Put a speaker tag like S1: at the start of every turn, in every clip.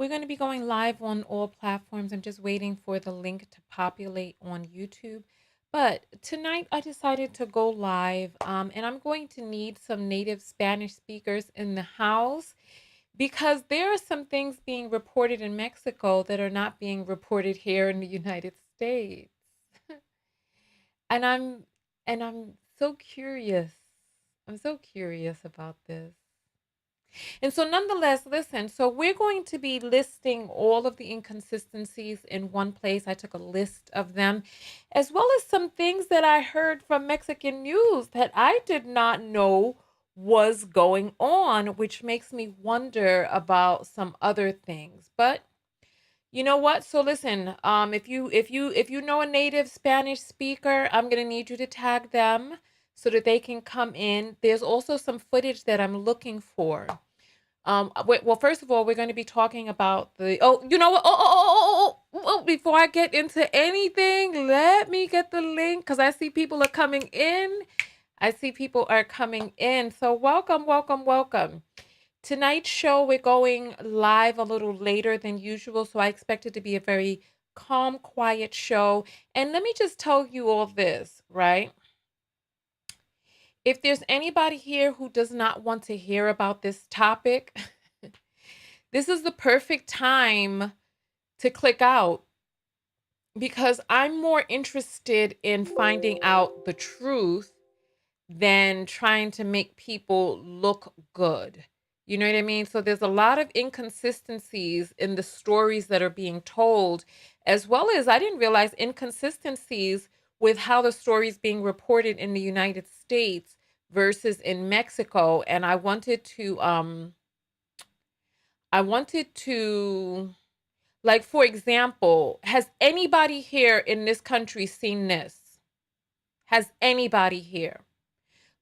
S1: We're going to be going live on all platforms. I'm just waiting for the link to populate on YouTube. But tonight I decided to go live, and I'm going to need some native Spanish speakers in the house because there are some things being reported in Mexico that are not being reported here in the United States. And I'm so curious. I'm so curious about this. And so, nonetheless, listen, so we're going to be listing all of the inconsistencies in one place. I took a list of them, as well as some things that I heard from Mexican news that I did not know was going on, which makes me wonder about some other things. But you know what? So listen, if you know a native Spanish speaker, I'm gonna need you to tag them so that they can come in. There's also some footage that I'm looking for. Well, first of all, we're going to be talking about the. Oh, you know what? Before I get into anything, let me get the link because I see people are coming in. I see people are coming in. So welcome, welcome, welcome. Tonight's show, we're going live a little later than usual, so I expect it to be a very calm, quiet show. And let me just tell you all this, right? If there's anybody here who does not want to hear about this topic, this is the perfect time to click out because I'm more interested in finding out the truth than trying to make people look good. You know what I mean? So there's a lot of inconsistencies in the stories that are being told, as well as I didn't realize inconsistencies with how the story is being reported in the United States versus in Mexico. And I wanted to like, for example, has anybody here in this country seen this? Has anybody here?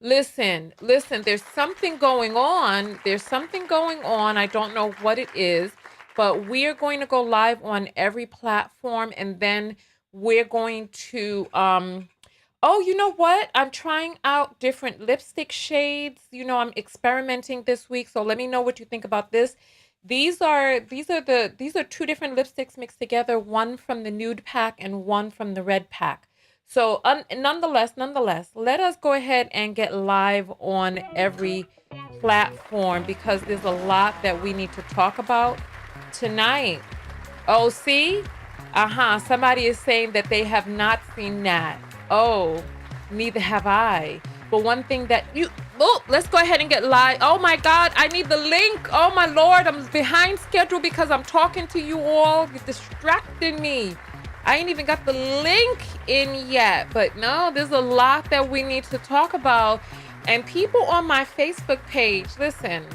S1: Listen, there's something going on. There's something going on. I don't know what it is, but we're going to go live on every platform and then we're going to oh, you know what? I'm trying out different lipstick shades. I'm experimenting this week, so let me know what you think about this. These are two different lipsticks mixed together, one from the nude pack and one from the red pack. So, nonetheless, let us go ahead and get live on every platform because there's a lot that we need to talk about tonight. Oh, see? Somebody is saying that they have not seen that. Oh, neither have I. But one thing that let's go ahead and get live. Oh my God, I need the link. Oh my Lord, I'm behind schedule because I'm talking to you all. You're distracting me. I ain't even got the link in yet. But no, there's a lot that we need to talk about. And people on my Facebook page, listen,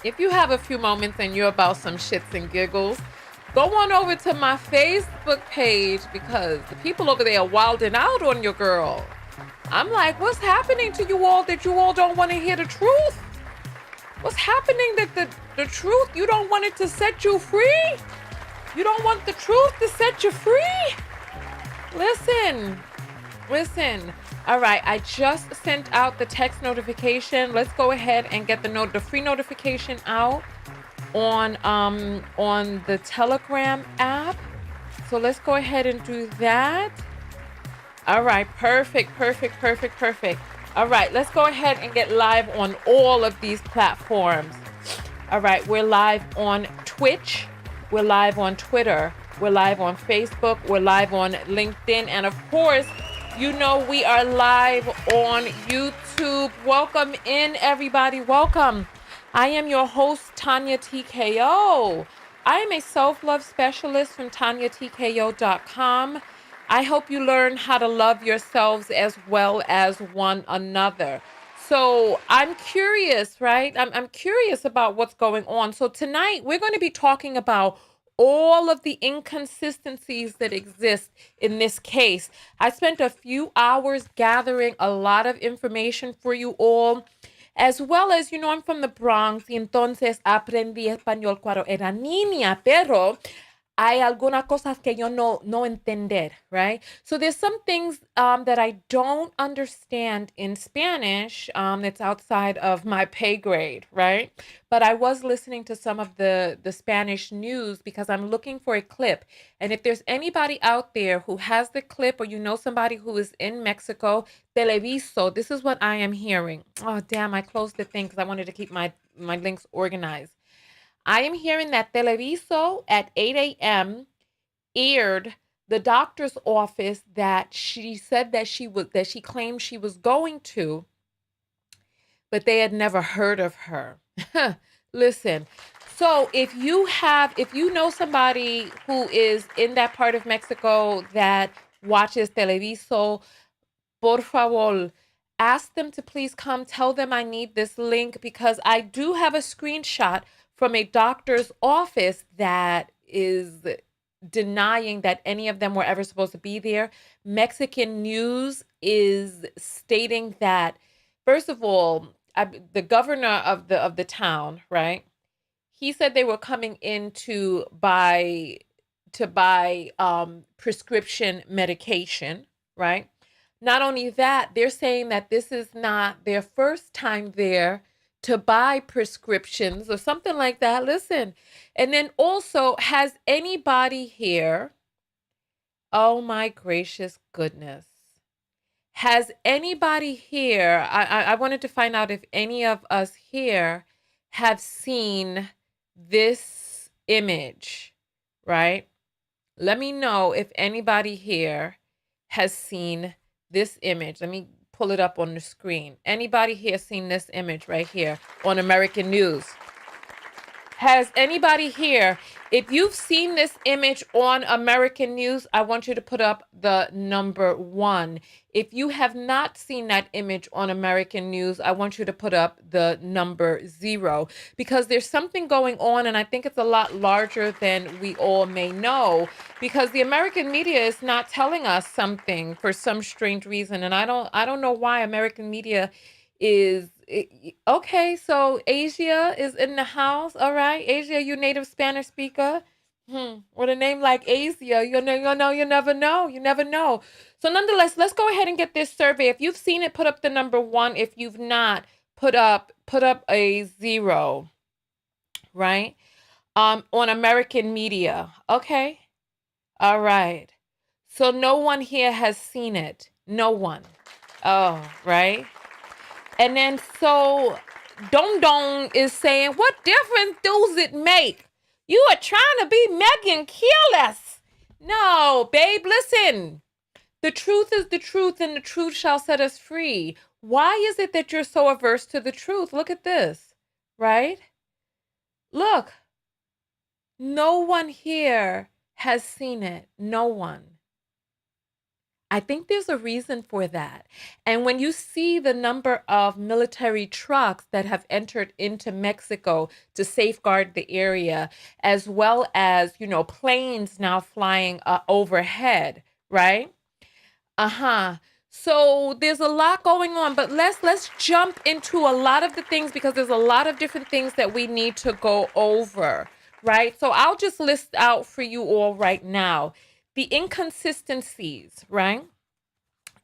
S1: if you have a few moments and you're about some shits and giggles, go on over to my Facebook page because the people over there are wilding out on your girl. I'm like, what's happening to you all that you all don't want to hear the truth? What's happening that the truth, you don't want it to set you free? You don't want the truth to set you free? Listen. All right, I just sent out the text notification. Let's go ahead and get the free notification out on the Telegram app. So let's go ahead and do that. All right, perfect. All right, let's go ahead and get live on all of these platforms. All right, we're live on Twitch. We're live on Twitter. We're live on Facebook. We're live on LinkedIn. And of course, we are live on YouTube. Welcome in, everybody. Welcome. I am your host, Tonya TKO. I am a self-love specialist from TonyaTKO.com. I help you learn how to love yourselves as well as one another. So I'm curious, right? I'm curious about what's going on. So tonight we're going to be talking about all of the inconsistencies that exist in this case. I spent a few hours gathering a lot of information for you all, as well as, I'm from the Bronx, y entonces aprendí español cuando era niña, pero hay algunas cosas que yo no entender, right? So there's some things that I don't understand in Spanish that's outside of my pay grade, right? But I was listening to some of the Spanish news because I'm looking for a clip. And if there's anybody out there who has the clip or you know somebody who is in Mexico, Televiso, this is what I am hearing. Oh, damn, I closed the thing because I wanted to keep my links organized. I am hearing that Televiso at 8 a.m. aired the doctor's office that she said that she claimed she was going to, but they had never heard of her. Listen, so if you know somebody who is in that part of Mexico that watches Televiso, por favor, ask them to please come. Tell them I need this link because I do have a screenshot from a doctor's office that is denying that any of them were ever supposed to be there. Mexican news is stating that, first of all, the governor of the town, right? He said they were coming in to buy prescription medication, right? Not only that, they're saying that this is not their first time there to buy prescriptions or something like that. Listen. And then also, has anybody here, oh my gracious goodness, has anybody here, I wanted to find out if any of us here have seen this image, right? Let me know if anybody here has seen this image. Let me pull it up on the screen. Anybody here seen this image right here on American News? Has anybody here, if you've seen this image on American News, I want you to put up the number 1. If you have not seen that image on American News, I want you to put up the number 0 because there's something going on and I think it's a lot larger than we all may know because the American media is not telling us something for some strange reason and I don't know why American media is okay. So Asia is in the house. All right, Asia, you native Spanish speaker. With a name like Asia, you never know. You never know. So nonetheless, let's go ahead and get this survey. If you've seen it, put up the number 1. If you've not, put up a 0. Right? On American media. Okay. All right. So no one here has seen it. No one. Oh, right. And then so Don Don is saying, what difference does it make? You are trying to be Megan careless. No, babe, listen. The truth is the truth and the truth shall set us free. Why is it that you're so averse to the truth? Look at this, right? Look, no one here has seen it. No one. I think there's a reason for that. And when you see the number of military trucks that have entered into Mexico to safeguard the area, as well as, planes now flying overhead, right? Uh-huh. So there's a lot going on, but let's jump into a lot of the things because there's a lot of different things that we need to go over, right? So I'll just list out for you all right now the inconsistencies, right?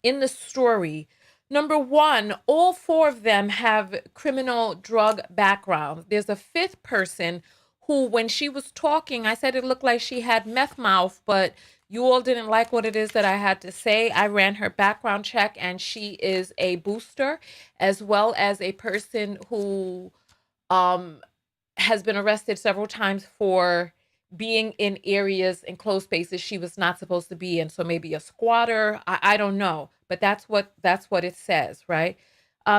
S1: In the story. Number 1, all 4 of them have criminal drug backgrounds. There's a 5th person who, when she was talking, I said it looked like she had meth mouth, but you all didn't like what it is that I had to say. I ran her background check and she is a booster as well as a person who has been arrested several times for being in areas and closed spaces she was not supposed to be in. So maybe a squatter. I don't know, but that's what it says, right?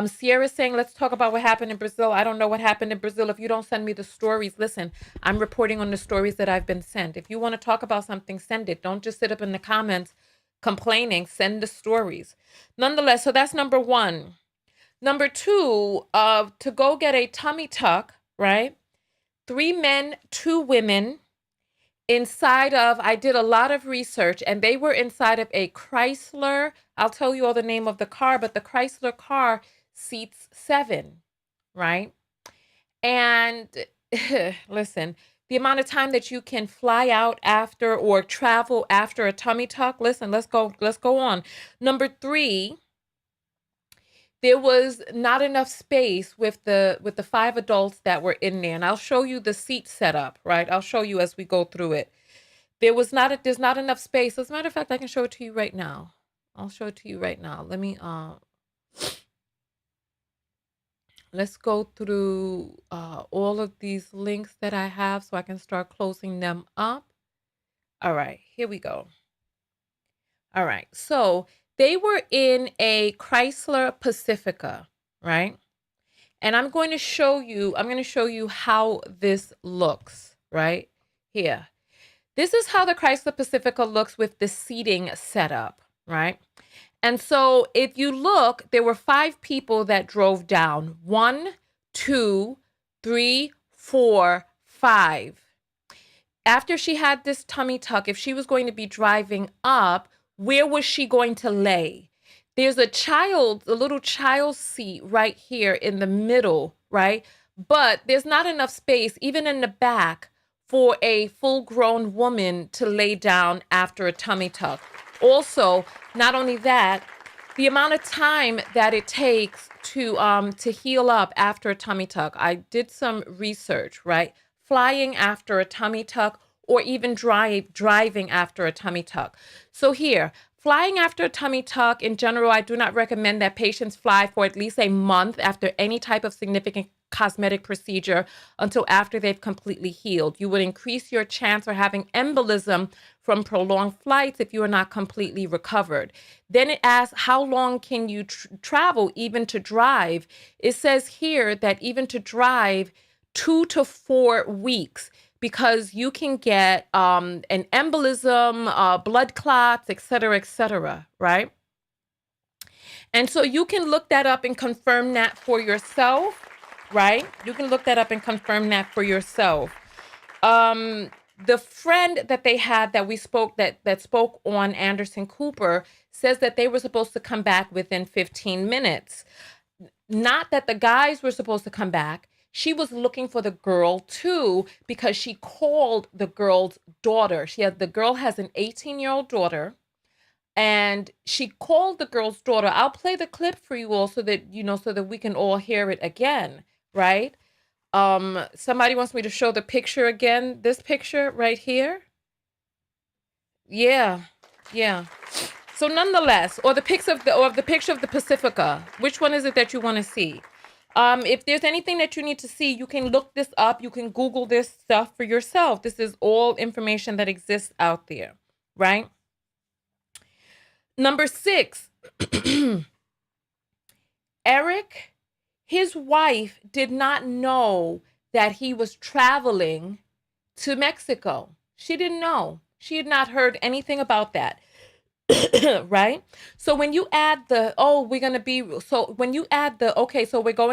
S1: Sierra's saying, let's talk about what happened in Brazil. I don't know what happened in Brazil. If you don't send me the stories, listen, I'm reporting on the stories that I've been sent. If you want to talk about something, send it. Don't just sit up in the comments complaining. Send the stories. Nonetheless, so that's number 1. Number 2, to go get a tummy tuck, right? 3 men, 2 women I did a lot of research and they were inside of a Chrysler. I'll tell you all the name of the car, but the Chrysler car seats 7, right? And listen, the amount of time that you can fly out after or travel after a tummy tuck. Listen, let's go on. Number 3, there was not enough space with the 5 adults that were in there. And I'll show you the seat setup, right? I'll show you as we go through it. There's not enough space. As a matter of fact, I can show it to you right now. I'll show it to you right now. Let's go through all of these links that I have so I can start closing them up. All right, here we go. All right, so they were in a Chrysler Pacifica, right? And I'm going to show you how this looks, right? Here. This is how the Chrysler Pacifica looks with the seating setup, right? And so if you look, there were 5 people that drove down. 1, 2, 3, 4, 5. After she had this tummy tuck, if she was going to be driving up, where was she going to lay? There's a little child seat right here in the middle, right? But there's not enough space, even in the back, for a full-grown woman to lay down after a tummy tuck. Also, not only that, the amount of time that it takes to heal up after a tummy tuck. I did some research, right? Flying after a tummy tuck or even driving after a tummy tuck. So here, flying after a tummy tuck, in general, I do not recommend that patients fly for at least a month after any type of significant cosmetic procedure until after they've completely healed. You would increase your chance for having embolism from prolonged flights if you are not completely recovered. Then it asks, how long can you travel even to drive? It says here that even to drive 2 to 4 weeks, because you can get an embolism, blood clots, et cetera, right? And so you can look that up and confirm that for yourself, right? You can look that up and confirm that for yourself. The friend that they had that spoke on Anderson Cooper says that they were supposed to come back within 15 minutes. Not that the guys were supposed to come back. She was looking for the girl too, because she called the girl's daughter. The girl has an 18-year-old daughter, and she called the girl's daughter. I'll play the clip for you all so that we can all hear it again, right? Somebody wants me to show the picture again. This picture right here. Yeah. So nonetheless, or the picture of the Pacifica. Which one is it that you want to see? If there's anything that you need to see, you can look this up. You can Google this stuff for yourself. This is all information that exists out there, right? Number 6, Eric, his wife did not know that he was traveling to Mexico. She didn't know. She had not heard anything about that. Right? So when you add so we're going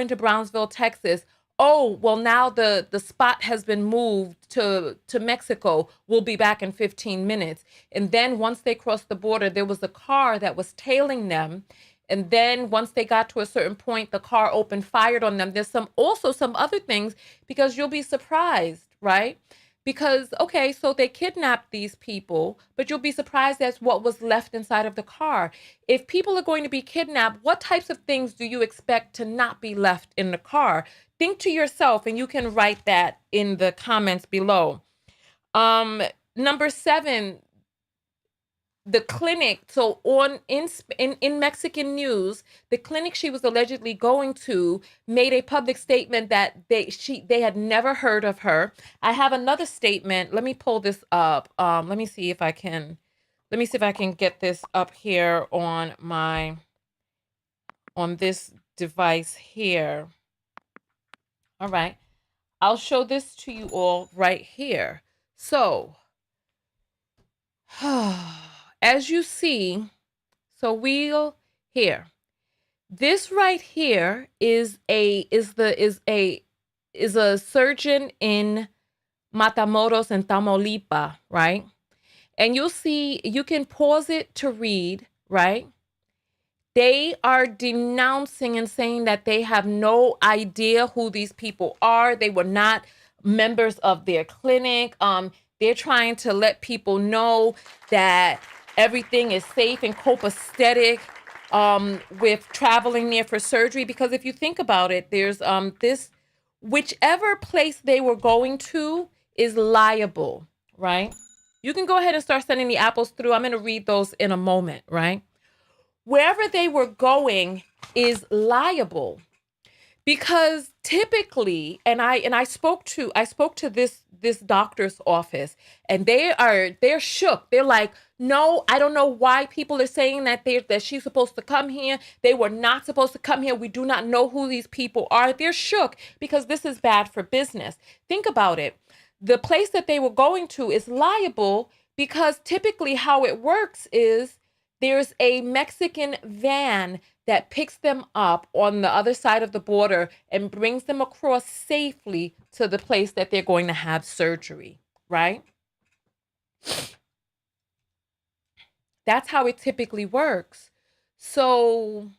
S1: to Brownsville, Texas. Oh, well, now the spot has been moved to Mexico. We'll be back in 15 minutes. And then once they crossed the border, there was a car that was tailing them. And then once they got to a certain point, the car opened fire on them. There's also some other things, because you'll be surprised, right? Because, okay, so they kidnapped these people, but you'll be surprised at what was left inside of the car. If people are going to be kidnapped, what types of things do you expect to not be left in the car? Think to yourself, and you can write that in the comments below. Number 7, the clinic. So in Mexican news, the clinic she was allegedly going to made a public statement that they had never heard of her. I have another statement. Let me pull this up. Let me see if I can get this up here on this device here. All right. I'll show this to you all right here. So, as you see, this right here is a surgeon in Matamoros and Tamaulipas, right? And you'll see, you can pause it to read, right? They are denouncing and saying that they have no idea who these people are. They were not members of their clinic. They're trying to let people know that everything is safe and copacetic with traveling there for surgery. Because if you think about it, there's this, whichever place they were going to is liable, right? You can go ahead and start sending the apples through. I'm going to read those in a moment, right? Wherever they were going is liable. Because typically, and I spoke to this doctor's office, and they're shook. They're like, no, I don't know why people are saying that she's supposed to come here. They were not supposed to come here. We do not know who these people are. They're shook because this is bad for business. Think about it. The place that they were going to is liable because typically how it works is there's a Mexican van that picks them up on the other side of the border and brings them across safely to the place that they're going to have surgery, right? That's how it typically works. So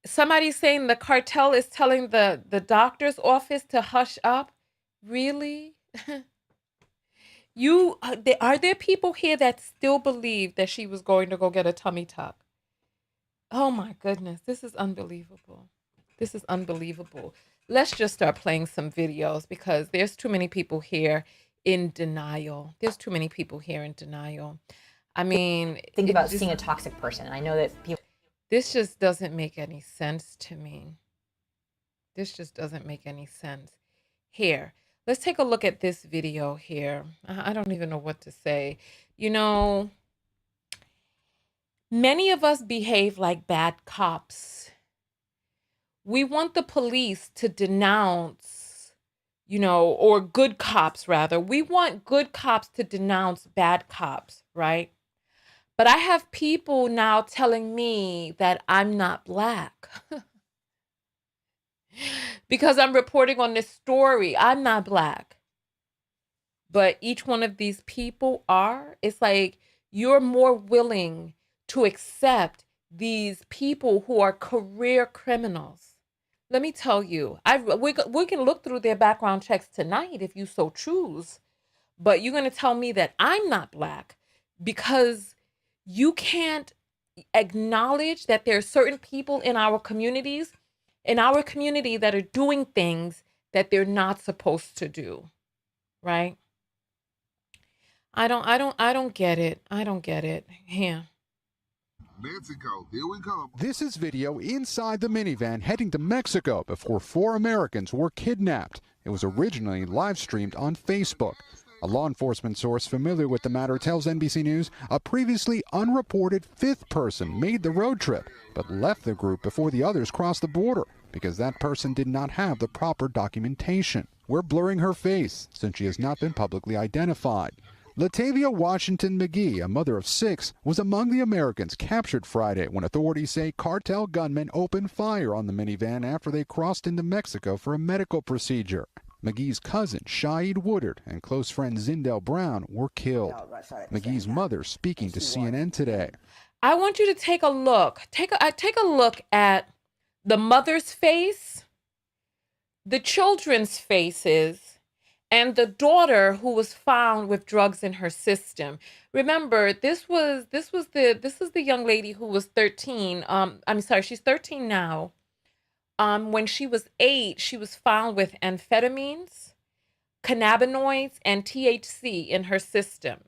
S1: somebody's saying the cartel is telling the doctor's office to hush up. Really? Are there people here that still believe that she was going to go get a tummy tuck? Oh my goodness, this is unbelievable. This is unbelievable. Let's just start playing some videos because there's too many people here in denial. There's too many people here in denial. I mean,
S2: think about seeing a toxic person. I know that people.
S1: This just doesn't make any sense to me. This just doesn't make any sense. Here, let's take a look at this video here. I don't even know what to say. You know, many of us behave like bad cops. We want the police to denounce, or good cops rather. We want good cops to denounce bad cops, right? But I have people now telling me that I'm not Black because I'm reporting on this story. I'm not Black. But each one of these people are. It's like you're more willing to accept these people who are career criminals. Let me tell you, we can look through their background checks tonight if you so choose. But you're going to tell me that I'm not Black because you can't acknowledge that there are certain people in our communities, that are doing things that they're not supposed to do, right? I don't get it. I don't get it. Yeah.
S3: Mexico, here we come.
S4: This is video inside the minivan heading to Mexico before 4 Americans were kidnapped. It was originally live streamed on Facebook. A law enforcement source familiar with the matter tells NBC News a previously unreported 5th person made the road trip, but left the group before the others crossed the border because that person did not have the proper documentation. We're blurring her face since she has not been publicly identified. Latavia Washington McGee, a mother of 6, was among the Americans captured Friday when authorities say cartel gunmen opened fire on the minivan after they crossed into Mexico for a medical procedure. McGee's cousin, Shaeed Woodard, and close friend Zindell Brown were killed. McGee's mother speaking to CNN today.
S1: I want you to take a look. Take a look at the mother's face, the children's faces, and the daughter who was found with drugs in her system. Remember, this is the young lady who was 13. I'm sorry, she's 13 now. When she was 8, she was found with amphetamines, cannabinoids, and THC in her system.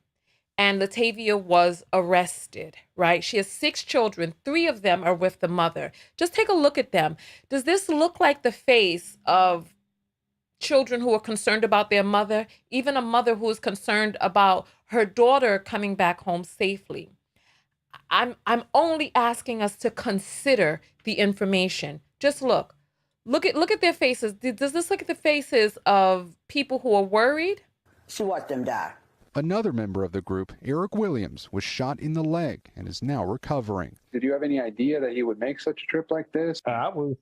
S1: And Latavia was arrested, right? She has 6 children. 3 of them are with the mother. Just take a look at them. Does this look like the face of children who are concerned about their mother, even a mother who is concerned about her daughter coming back home safely? I'm only asking us to consider the information. Just look at their faces. Does this look at the faces of people who are worried?
S5: She watched them die.
S4: Another member of the group, Eric Williams, was shot in the leg and is now recovering.
S6: Did you have any idea that he would make such a trip like this?
S7: I was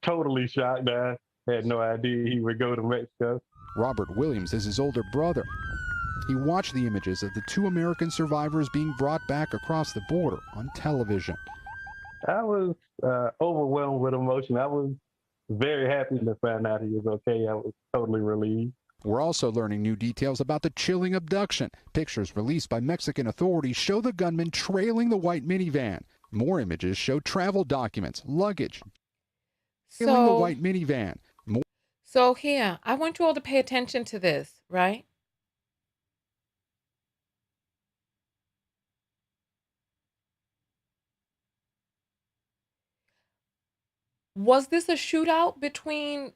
S7: totally shocked. I had no idea he would go to Mexico.
S4: Robert Williams is his older brother. He watched the images of the 2 American survivors being brought back across the border on television.
S7: I was overwhelmed with emotion. I was very happy to find out he was okay. I was totally relieved.
S4: We're also learning new details about the chilling abduction. Pictures released by Mexican authorities show the gunman trailing the white minivan. More images show travel documents, luggage, trailing the white minivan.
S1: So here, I want you all to pay attention to this, right? Was this a shootout between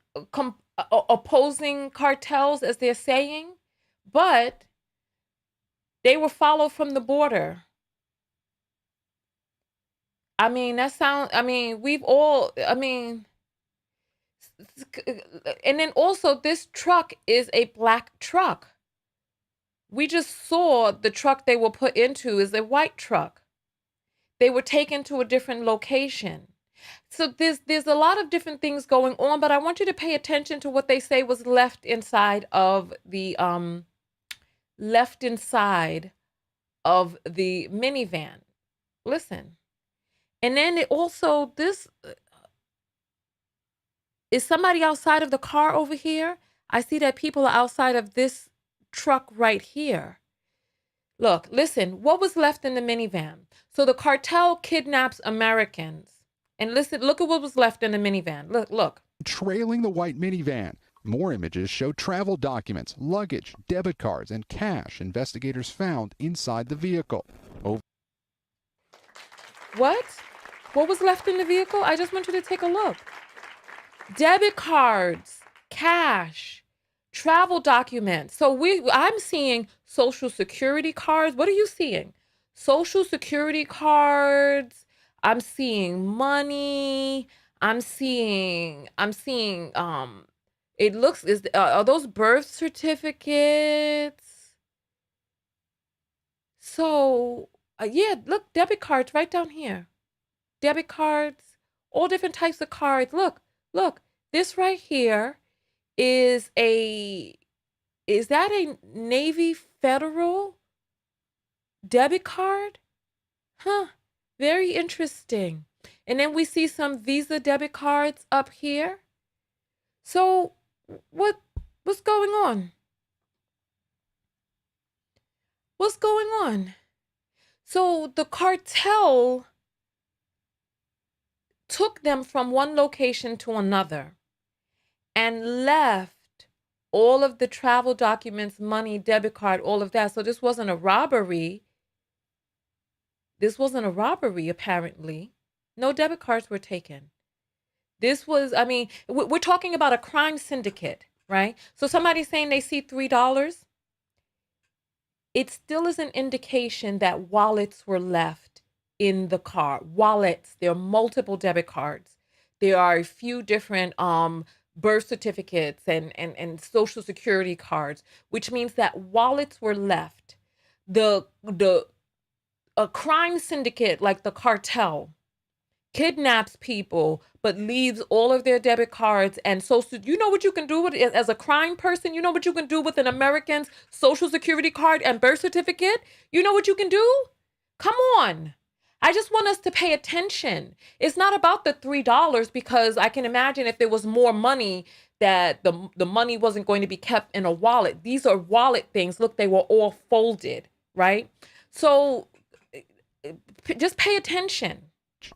S1: opposing cartels, as they're saying? But they were followed from the border. I mean, we've all, and then also this truck is a black truck. We just saw the truck they were put into is a white truck. They were taken to a different location. So there's a lot of different things going on, but I want you to pay attention to what they say was left inside of the minivan. Listen. And then this is somebody outside of the car over here. I see that people are outside of this truck right here. Look, listen, what was left in the minivan? So the cartel kidnaps Americans. And listen, look at what was left in the minivan. Look.
S4: Trailing the white minivan. More images show travel documents, luggage, debit cards, and cash investigators found inside the vehicle.
S1: What? What was left in the vehicle? I just want you to take a look. Debit cards, cash, travel documents. So I'm seeing social security cards. What are you seeing? Social security cards. I'm seeing money. I'm seeing are those birth certificates? So, yeah, look, debit cards right down here. Debit cards, all different types of cards. Look, this right here is that a Navy Federal debit card? Huh, very interesting. And then we see some Visa debit cards up here. So what's going on? What's going on? So the cartel took them from one location to another and left all of the travel documents, money, debit card, all of that. So this wasn't a robbery. Apparently. No debit cards were taken. This was, we're talking about a crime syndicate, right? So somebody's saying they see $3. It still is an indication that wallets were left in the car. Wallets, there are multiple debit cards. There are a few different birth certificates and social security cards, which means that wallets were left. A crime syndicate like the cartel kidnaps people but leaves all of their debit cards and social. You know what you can do with it as a crime person? You know what you can do with an American's social security card and birth certificate? You know what you can do? Come on. I just want us to pay attention. It's not about the $3, because I can imagine if there was more money that the money wasn't going to be kept in a wallet. These are wallet things. Look, they were all folded, right? So just pay attention.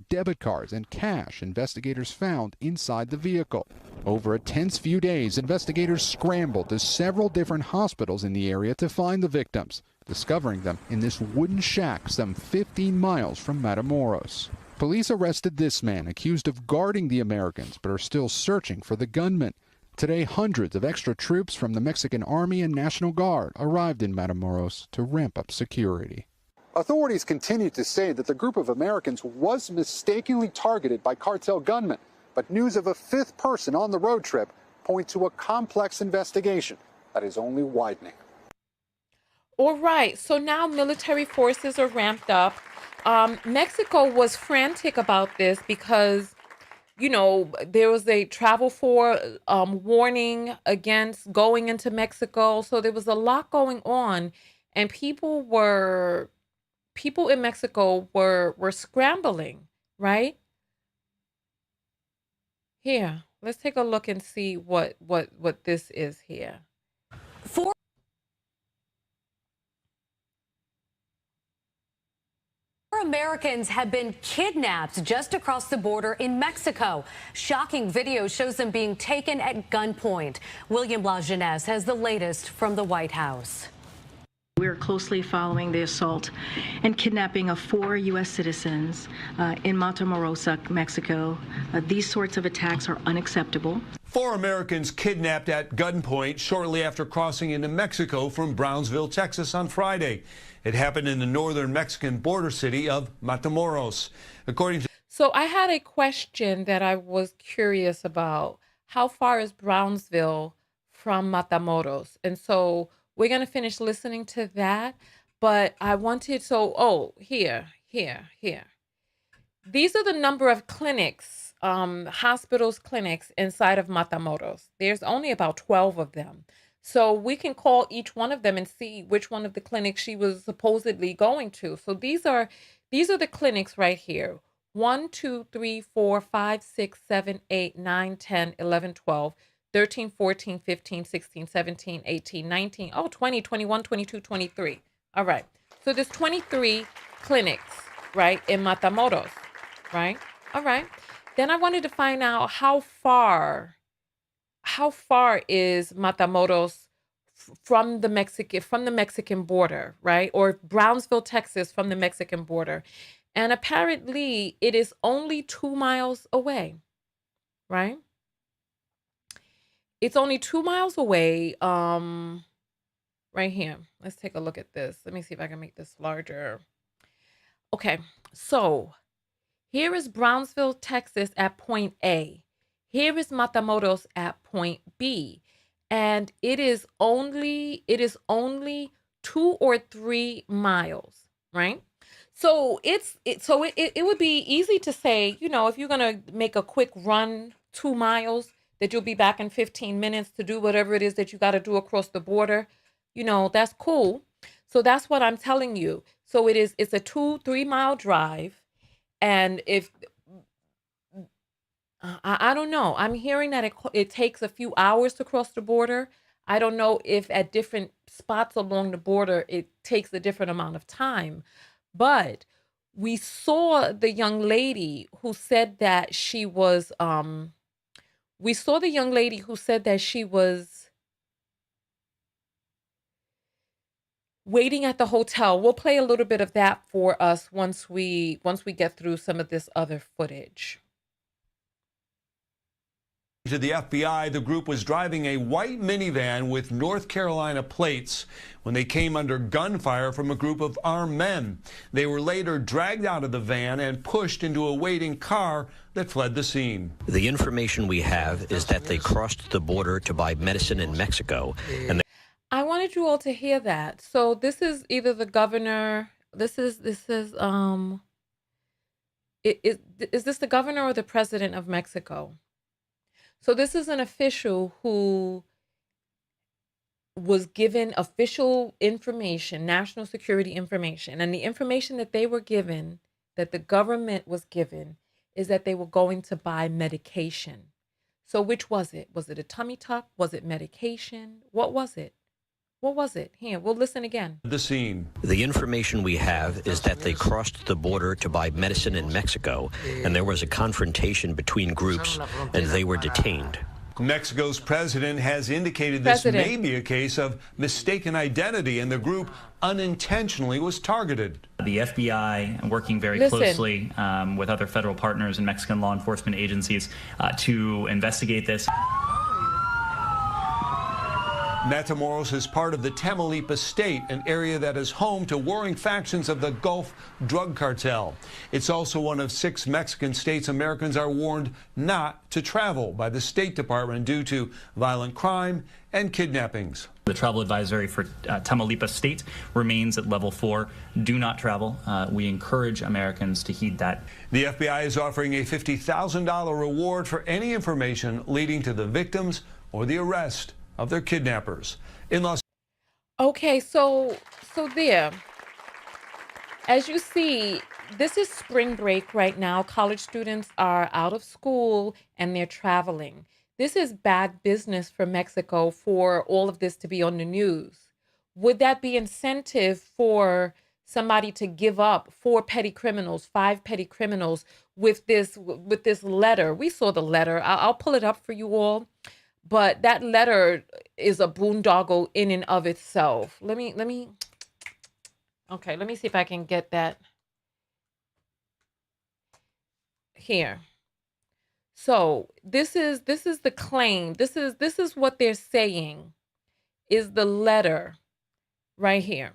S4: Debit cards and cash investigators found inside the vehicle. Over a tense few days, investigators scrambled to several different hospitals in the area to find the victims, discovering them in this wooden shack some 15 miles from Matamoros. Police arrested this man accused of guarding the Americans, but are still searching for the gunman. Today, hundreds of extra troops from the Mexican Army and National Guard arrived in Matamoros to ramp up security. Authorities continue to say that the group of Americans was mistakenly targeted by cartel gunmen, but news of a fifth person on the road trip point to a complex investigation that is only widening.
S1: All right, so now military forces are ramped up. Mexico was frantic about this because, there was a travel warning against going into Mexico. So there was a lot going on, and people in Mexico were scrambling, right? Here, Let's take a look and see what this is here.
S5: Four Americans have been kidnapped just across the border in Mexico. Shocking video shows them being taken at gunpoint. William LaJeunesse has the latest from the White House.
S8: We're closely following the assault and kidnapping of 4 U.S. citizens in Matamoros, Mexico. These sorts of attacks are unacceptable.
S9: 4 Americans kidnapped at gunpoint shortly after crossing into Mexico from Brownsville, Texas on Friday. It happened in the northern Mexican border city of Matamoros. According to
S1: So I had a question that I was curious about. How far is Brownsville from Matamoros? And so we're going to finish listening to that. But I wanted, here. These are the number of clinics, hospitals, clinics inside of Matamoros. There's only about 12 of them. So we can call each one of them and see which one of the clinics she was supposedly going to. So these are the clinics right here. 1, 2, 3, 4, 5, 6, 7, 8, 9, 10, 11, 12, 13, 14, 15, 16, 17, 18, 19, 20, 21, 22, 23. All right. So there's 23 clinics, right, in Matamoros, right? All right. Then I wanted to find out how far is Matamoros from the Mexican border, right? Or Brownsville, Texas from the Mexican border. And apparently it is only 2 miles away, right? It's only 2 miles away, right here. Let's take a look at this. Let me see if I can make this larger. Okay, so here is Brownsville, Texas at point A. Here is Matamoros at point B. And it is only 2 or 3 miles, right? So it would be easy to say, if you're going to make a quick run 2 miles, that you'll be back in 15 minutes to do whatever it is that you got to do across the border. That's cool. So that's what I'm telling you. So it's a 2-3 mile drive. And if I don't know, I'm hearing that it takes a few hours to cross the border. I don't know if at different spots along the border, it takes a different amount of time. But we saw the young lady who said that she was, waiting at the hotel. We'll play a little bit of that for us once we get through some of this other footage.
S9: to the FBI, the group was driving a white minivan with North Carolina plates when they came under gunfire from a group of armed men. They were later dragged out of the van and pushed into a waiting car that fled the scene.
S10: The information we have is that they crossed the border to buy medicine in Mexico. And
S1: I wanted you all to hear that. So this is either the governor. Is this the governor or the president of Mexico? So this is an official who was given official information, national security information. And the information that they were given, that the government was given, is that they were going to buy medication. So which was it? Was it a tummy tuck? Was it medication? What was it? What was it? Here, we'll listen again.
S9: The scene.
S10: The information we have is that they crossed the border to buy medicine in Mexico, and there was a confrontation between groups, and they were detained.
S9: Mexico's president has indicated this may be a case of mistaken identity, and the group unintentionally was targeted.
S11: The FBI working very closely with other federal partners and Mexican law enforcement agencies to investigate this.
S9: Matamoros is part of the Tamaulipas state, an area that is home to warring factions of the Gulf drug cartel. It's also one of 6 Mexican states Americans are warned not to travel by the State Department due to violent crime and kidnappings.
S11: The travel advisory for Tamaulipas state remains at level 4. Do not travel. We encourage Americans to heed that.
S9: The FBI is offering a $50,000 reward for any information leading to the victims or the arrest of their kidnappers. In Los
S1: Okay, so there, as you see, this is spring break right now. College students are out of school and they're traveling. This is bad business for Mexico for all of this to be on the news. Would that be incentive for somebody to give up 5 petty criminals with this letter? We saw the letter. I'll pull it up for you all. But that letter is a boondoggle in and of itself. Okay, let me see if I can get that here. So this is the claim. This is what they're saying is the letter right here.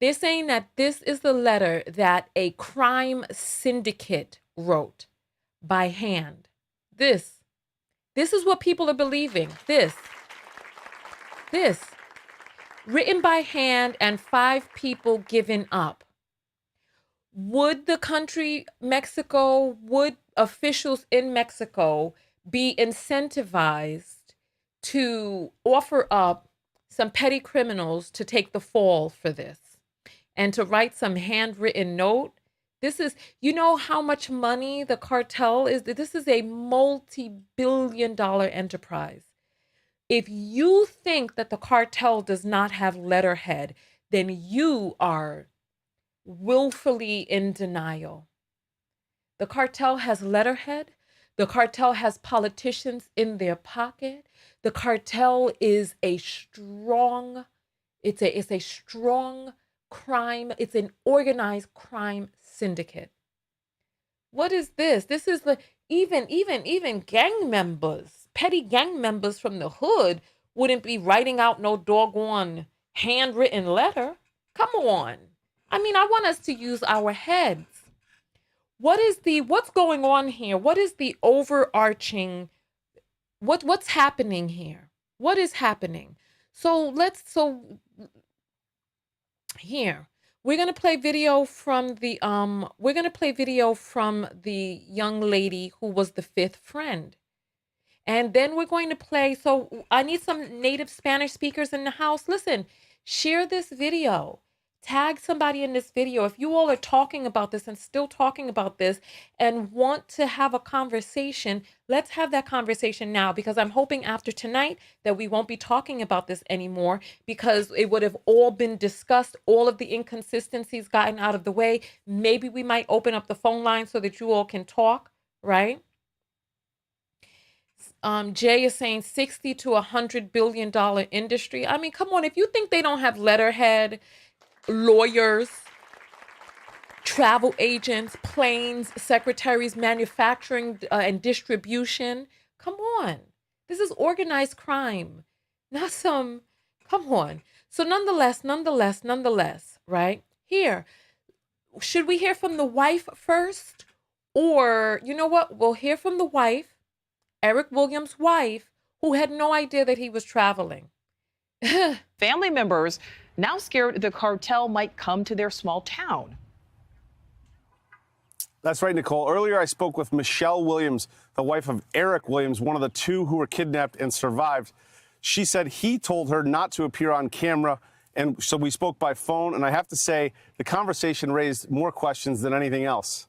S1: They're saying that this is the letter that a crime syndicate wrote by hand. This is what people are believing. This written by hand and 5 people given up. Would the country Mexico, would officials in Mexico be incentivized to offer up some petty criminals to take the fall for this and to write some handwritten note? This is, you know how much money the cartel is? This is a multi-billion-dollar enterprise. If you think that the cartel does not have letterhead, then you are willfully in denial. The cartel has letterhead. The cartel has politicians in their pocket. The cartel is a strong, it's a strong crime. It's an organized crime syndicate. What is this? This is the even gang members, petty gang members from the hood wouldn't be writing out no doggone handwritten letter. Come on. I mean, I want us to use our heads. What's going on here? What is the overarching, what's happening here? What is happening? So here, we're going to play video from the young lady who was the 5th friend. And then we're going to play, so I need some native Spanish speakers in the house. Listen, share this video. Tag somebody in this video. If you all are talking about this and still talking about this and want to have a conversation, let's have that conversation now, because I'm hoping after tonight that we won't be talking about this anymore, because it would have all been discussed, all of the inconsistencies gotten out of the way. Maybe we might open up the phone line so that you all can talk, right? Jay is saying 60 to $100 billion industry. I mean, come on, if you think they don't have letterhead, lawyers, travel agents, planes, secretaries, manufacturing and distribution. Come on. This is organized crime. Not some, come on. So nonetheless, right? Here, should we hear from the wife first? Or, you know what? We'll hear from the wife, Eric Williams' wife, who had no idea that he was traveling.
S12: Family members now scared the cartel might come to their small town.
S13: That's right, Nicole. Earlier, I spoke with Michelle Williams, the wife of Eric Williams, one of the 2 who were kidnapped and survived. She said he told her not to appear on camera, and so we spoke by phone, and I have to say, the conversation raised more questions than anything else.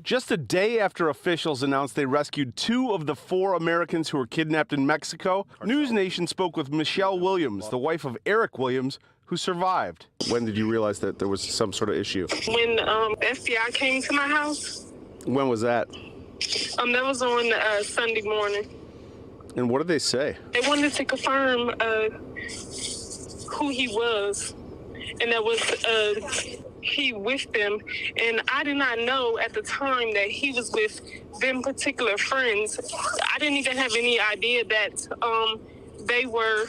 S13: Just a day after officials announced they rescued 2 of the 4 Americans who were kidnapped in Mexico, News Nation spoke with Michelle Williams, the wife of Eric Williams, who survived. When did you realize that there was some sort of issue?
S14: When FBI came to my house.
S13: When was that?
S14: That was on Sunday morning.
S13: And what did they say?
S14: They wanted to confirm who he was, and that was he with them, and I did not know at the time that he was with them particular friends. I didn't even have any idea that they were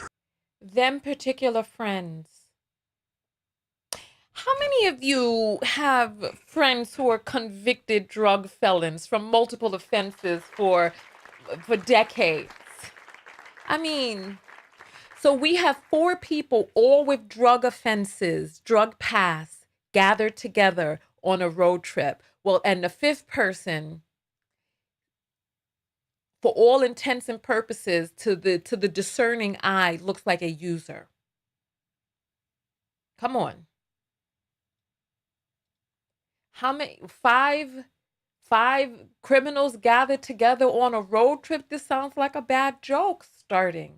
S1: them particular friends. How many of you have friends who are convicted drug felons from multiple offenses for decades? I mean, so we have 4 people all with drug offenses, drug past, gathered together on a road trip. Well, and the 5th person, for all intents and purposes, to the discerning eye, looks like a user. Come on. how many, five criminals gathered together on a road trip? This sounds like a bad joke starting.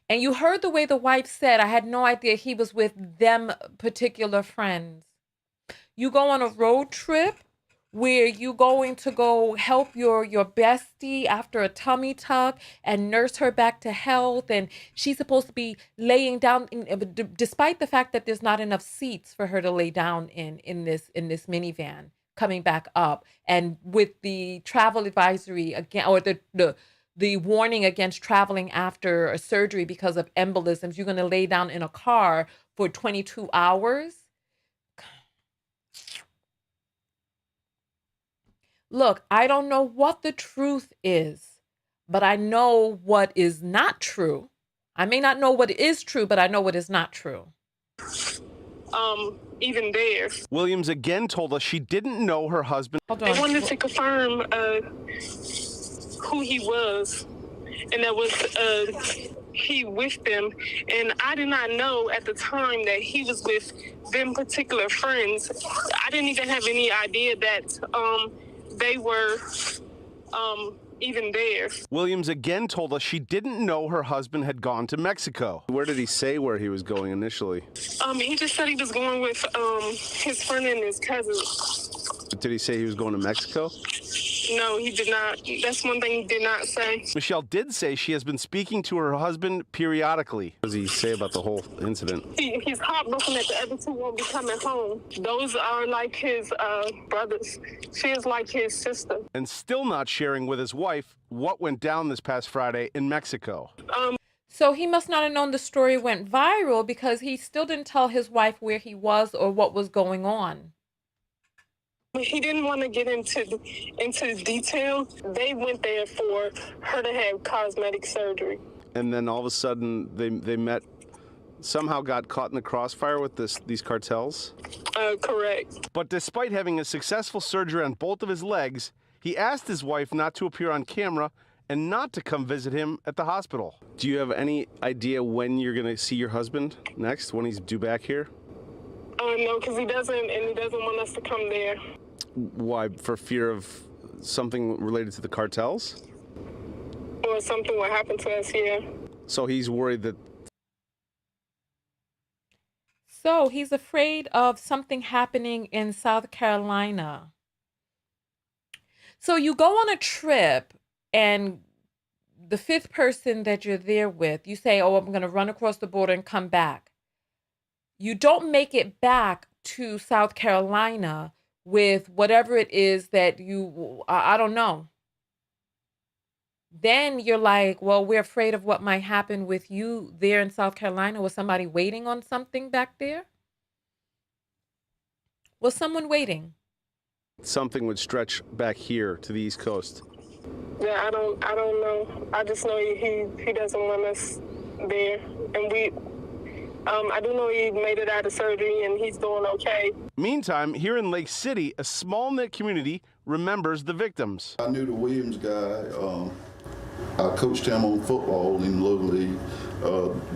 S1: And you heard the way the wife said, I had no idea he was with them particular friends. You go on a road trip where you going to go help your bestie after a tummy tuck and nurse her back to health, and she's supposed to be laying down despite the fact that there's not enough seats for her to lay down in this minivan coming back up, and with the travel advisory again, or the warning against traveling after a surgery because of embolisms, you're going to lay down in a car for 22 hours. Look, I don't know what the truth is, but I know what is not true. I may not know what is true, but I know what is not true.
S14: Even there.
S13: Williams again told us she didn't know her husband.
S1: Hold on.
S14: They wanted to confirm who he was, and that was he with them. And I did not know at the time that he was with them particular friends. I didn't even have any idea that they were even there.
S13: Williams again told us she didn't know her husband had gone to Mexico. Where did he say where he was going initially?
S14: He just said he was going with his friend and his cousin.
S13: Did he say he was going to Mexico?
S14: No, he did not. That's one thing he did not say.
S13: Michelle did say she has been speaking to her husband periodically. What does he say about the whole incident?
S14: He's heartbroken that the other two won't be coming home. Those are like his brothers. She is like his sister.
S13: And still not sharing with his wife what went down this past Friday in Mexico.
S1: So he must not have known the story went viral, because he still didn't tell his wife where he was or what was going on.
S14: He didn't want to get into detail. They went there for her to have cosmetic surgery.
S13: And then all of a sudden they met, somehow got caught in the crossfire with these cartels?
S14: Correct.
S13: But despite having a successful surgery on both of his legs, he asked his wife not to appear on camera and not to come visit him at the hospital. Do you have any idea when you're going to see your husband next, when he's due back here?
S14: No, because he doesn't want us to come there.
S13: Why? For fear of something related to the cartels?
S14: Or something will happen to us here.
S13: So he's worried that...
S1: So he's afraid of something happening in South Carolina. So you go on a trip, and the fifth person that you're there with, you say, oh, I'm going to run across the border and come back. You don't make it back to South Carolina with whatever it is that I don't know. Then you're like, well, we're afraid of what might happen with you there in South Carolina. Was somebody waiting on something back there? Was someone waiting?
S13: Something would stretch back here to the East Coast.
S14: Yeah, I don't know. I just know he doesn't want us there, and I do know he made it out of surgery and he's doing okay.
S13: Meantime, here in Lake City, a small-knit community remembers the victims.
S15: I knew the Williams guy. I coached him on football in Little League.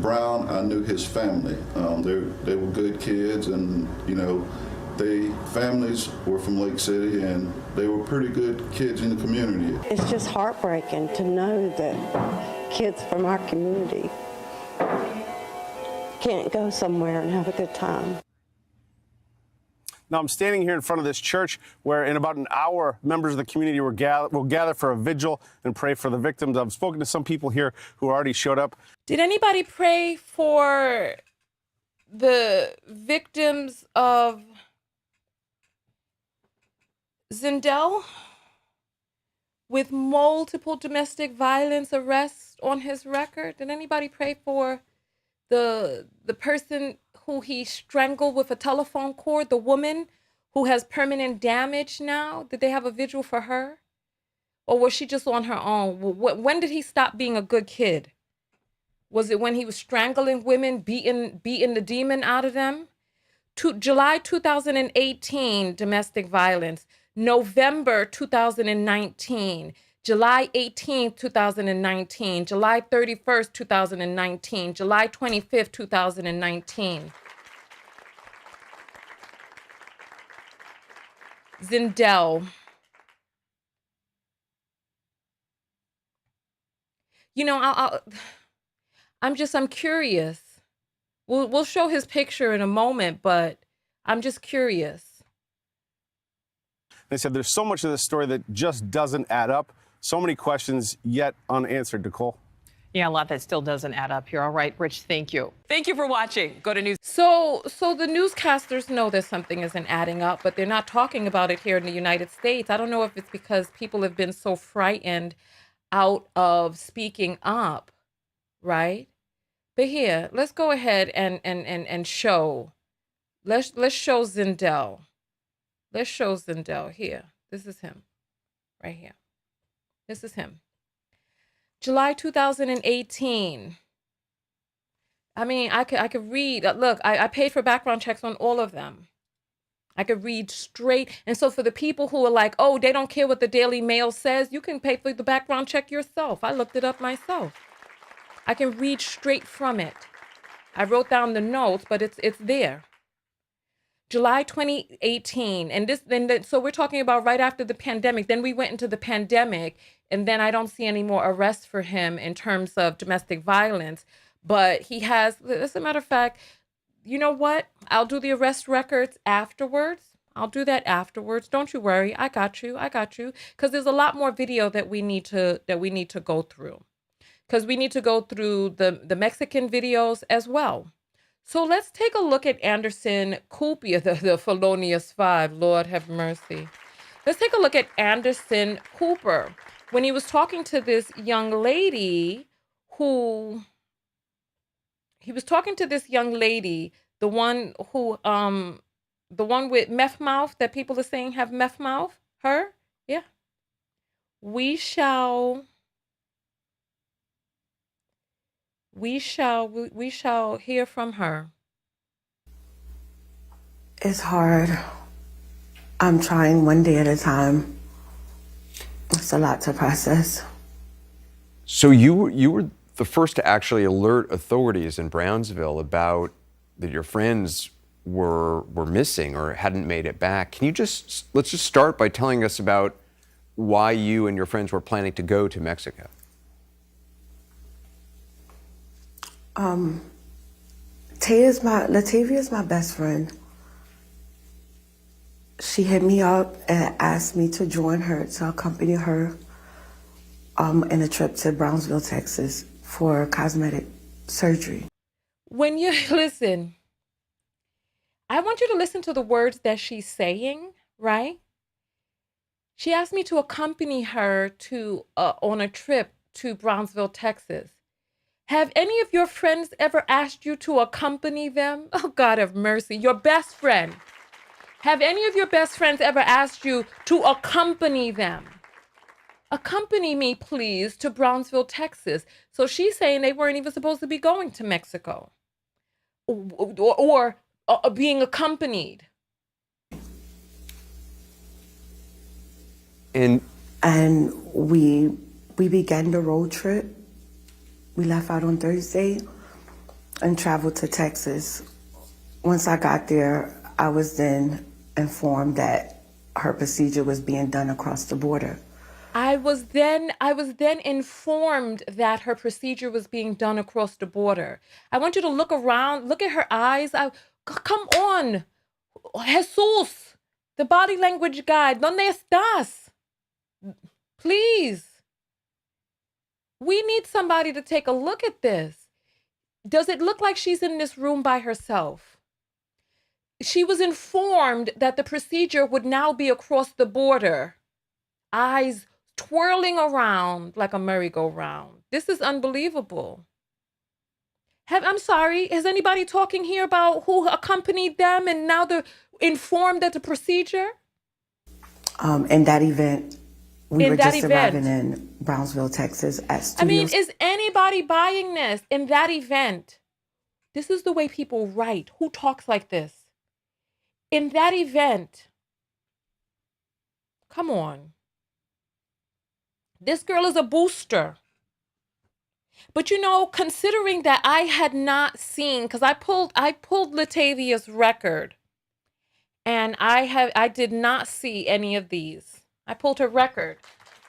S15: Brown, I knew his family. They were good kids, and they families were from Lake City, and they were pretty good kids in the community.
S16: It's just heartbreaking to know that kids from our community can't go somewhere and have a good time.
S13: Now, I'm standing here in front of this church where in about an hour, members of the community will gather for a vigil and pray for the victims. I've spoken to some people here who already showed up.
S1: Did anybody pray for the victims of Zindell with multiple domestic violence arrests on his record? Did anybody pray for the person who he strangled with a telephone cord, the woman who has permanent damage now? Did they have a vigil for her? Or was she just on her own? When did he stop being a good kid? Was it when he was strangling women, beating the demon out of them? July 2018, domestic violence. November 2019. July 18th, 2019, July 31st, 2019, July 25th, 2019. Zindell. You know, I'm curious. We'll show his picture in a moment, but I'm just curious.
S13: They said there's so much of this story that just doesn't add up. So many questions yet unanswered, Nicole.
S12: Yeah, a lot that still doesn't add up here. All right, Rich, thank you. Thank you for watching. Go to News.
S1: So the newscasters know that something isn't adding up, but they're not talking about it here in the United States. I don't know if it's because people have been so frightened out of speaking up, right? But here, let's go ahead and show. Let's show Zindell. Let's show Zindell here. This is him right here. This is him. July 2018. I mean, I could read. Look, I paid for background checks on all of them. I could read straight. And so for the people who are like, oh, they don't care what the Daily Mail says, you can pay for the background check yourself. I looked it up myself. I can read straight from it. I wrote down the notes, but it's there. July 2018. And so we're talking about right after the pandemic. Then we went into the pandemic, and then I don't see any more arrests for him in terms of domestic violence. But he has, as a matter of fact, you know what? I'll do the arrest records afterwards. I'll do that afterwards. Don't you worry. I got you. Because there's a lot more video that we need to go through. Because we need to go through the Mexican videos as well. So let's take a look at Anderson Cooper, the felonious five. Lord have mercy. Let's take a look at Anderson Cooper when he was talking to this young lady the one with meth mouth that people are saying have meth mouth. Her? Yeah. We shall hear from her.
S16: It's hard. I'm trying one day at a time. It's a lot to process.
S17: So you were the first to actually alert authorities in Brownsville about that your friends were missing or hadn't made it back. Let's just start by telling us about why you and your friends were planning to go to Mexico.
S16: Latavia is my best friend. She hit me up and asked me to join her, to accompany her in a trip to Brownsville, Texas for cosmetic surgery.
S1: When you listen, I want you to listen to the words that she's saying, right? She asked me to accompany her on a trip to Brownsville, Texas. Have any of your friends ever asked you to accompany them? Oh, God have mercy. Your best friend. Have any of your best friends ever asked you to accompany them? Accompany me, please, to Brownsville, Texas. So she's saying they weren't even supposed to be going to Mexico or being accompanied.
S16: And we began the road trip. We left out on Thursday and traveled to Texas. Once I got there, I was then informed that her procedure was being done across the border.
S1: I was then informed that her procedure was being done across the border. I want you to look around, look at her eyes. Come on, Jesús, the body language guide. ¿Dónde estás? Please. We need somebody to take a look at this. Does it look like she's in this room by herself? She was informed that the procedure would now be across the border. Eyes twirling around like a merry-go-round. This is unbelievable. I'm sorry, is anybody talking here about who accompanied them and now they're informed that the procedure?
S16: In that event, we were just arriving in Brownsville, Texas at studios.
S1: I mean, is anybody buying this in that event? This is the way people write. Who talks like this? In that event. Come on. This girl is a booster. But you know, considering that I had not seen, because I pulled Latavia's record, And I did not see any of these. I pulled her record.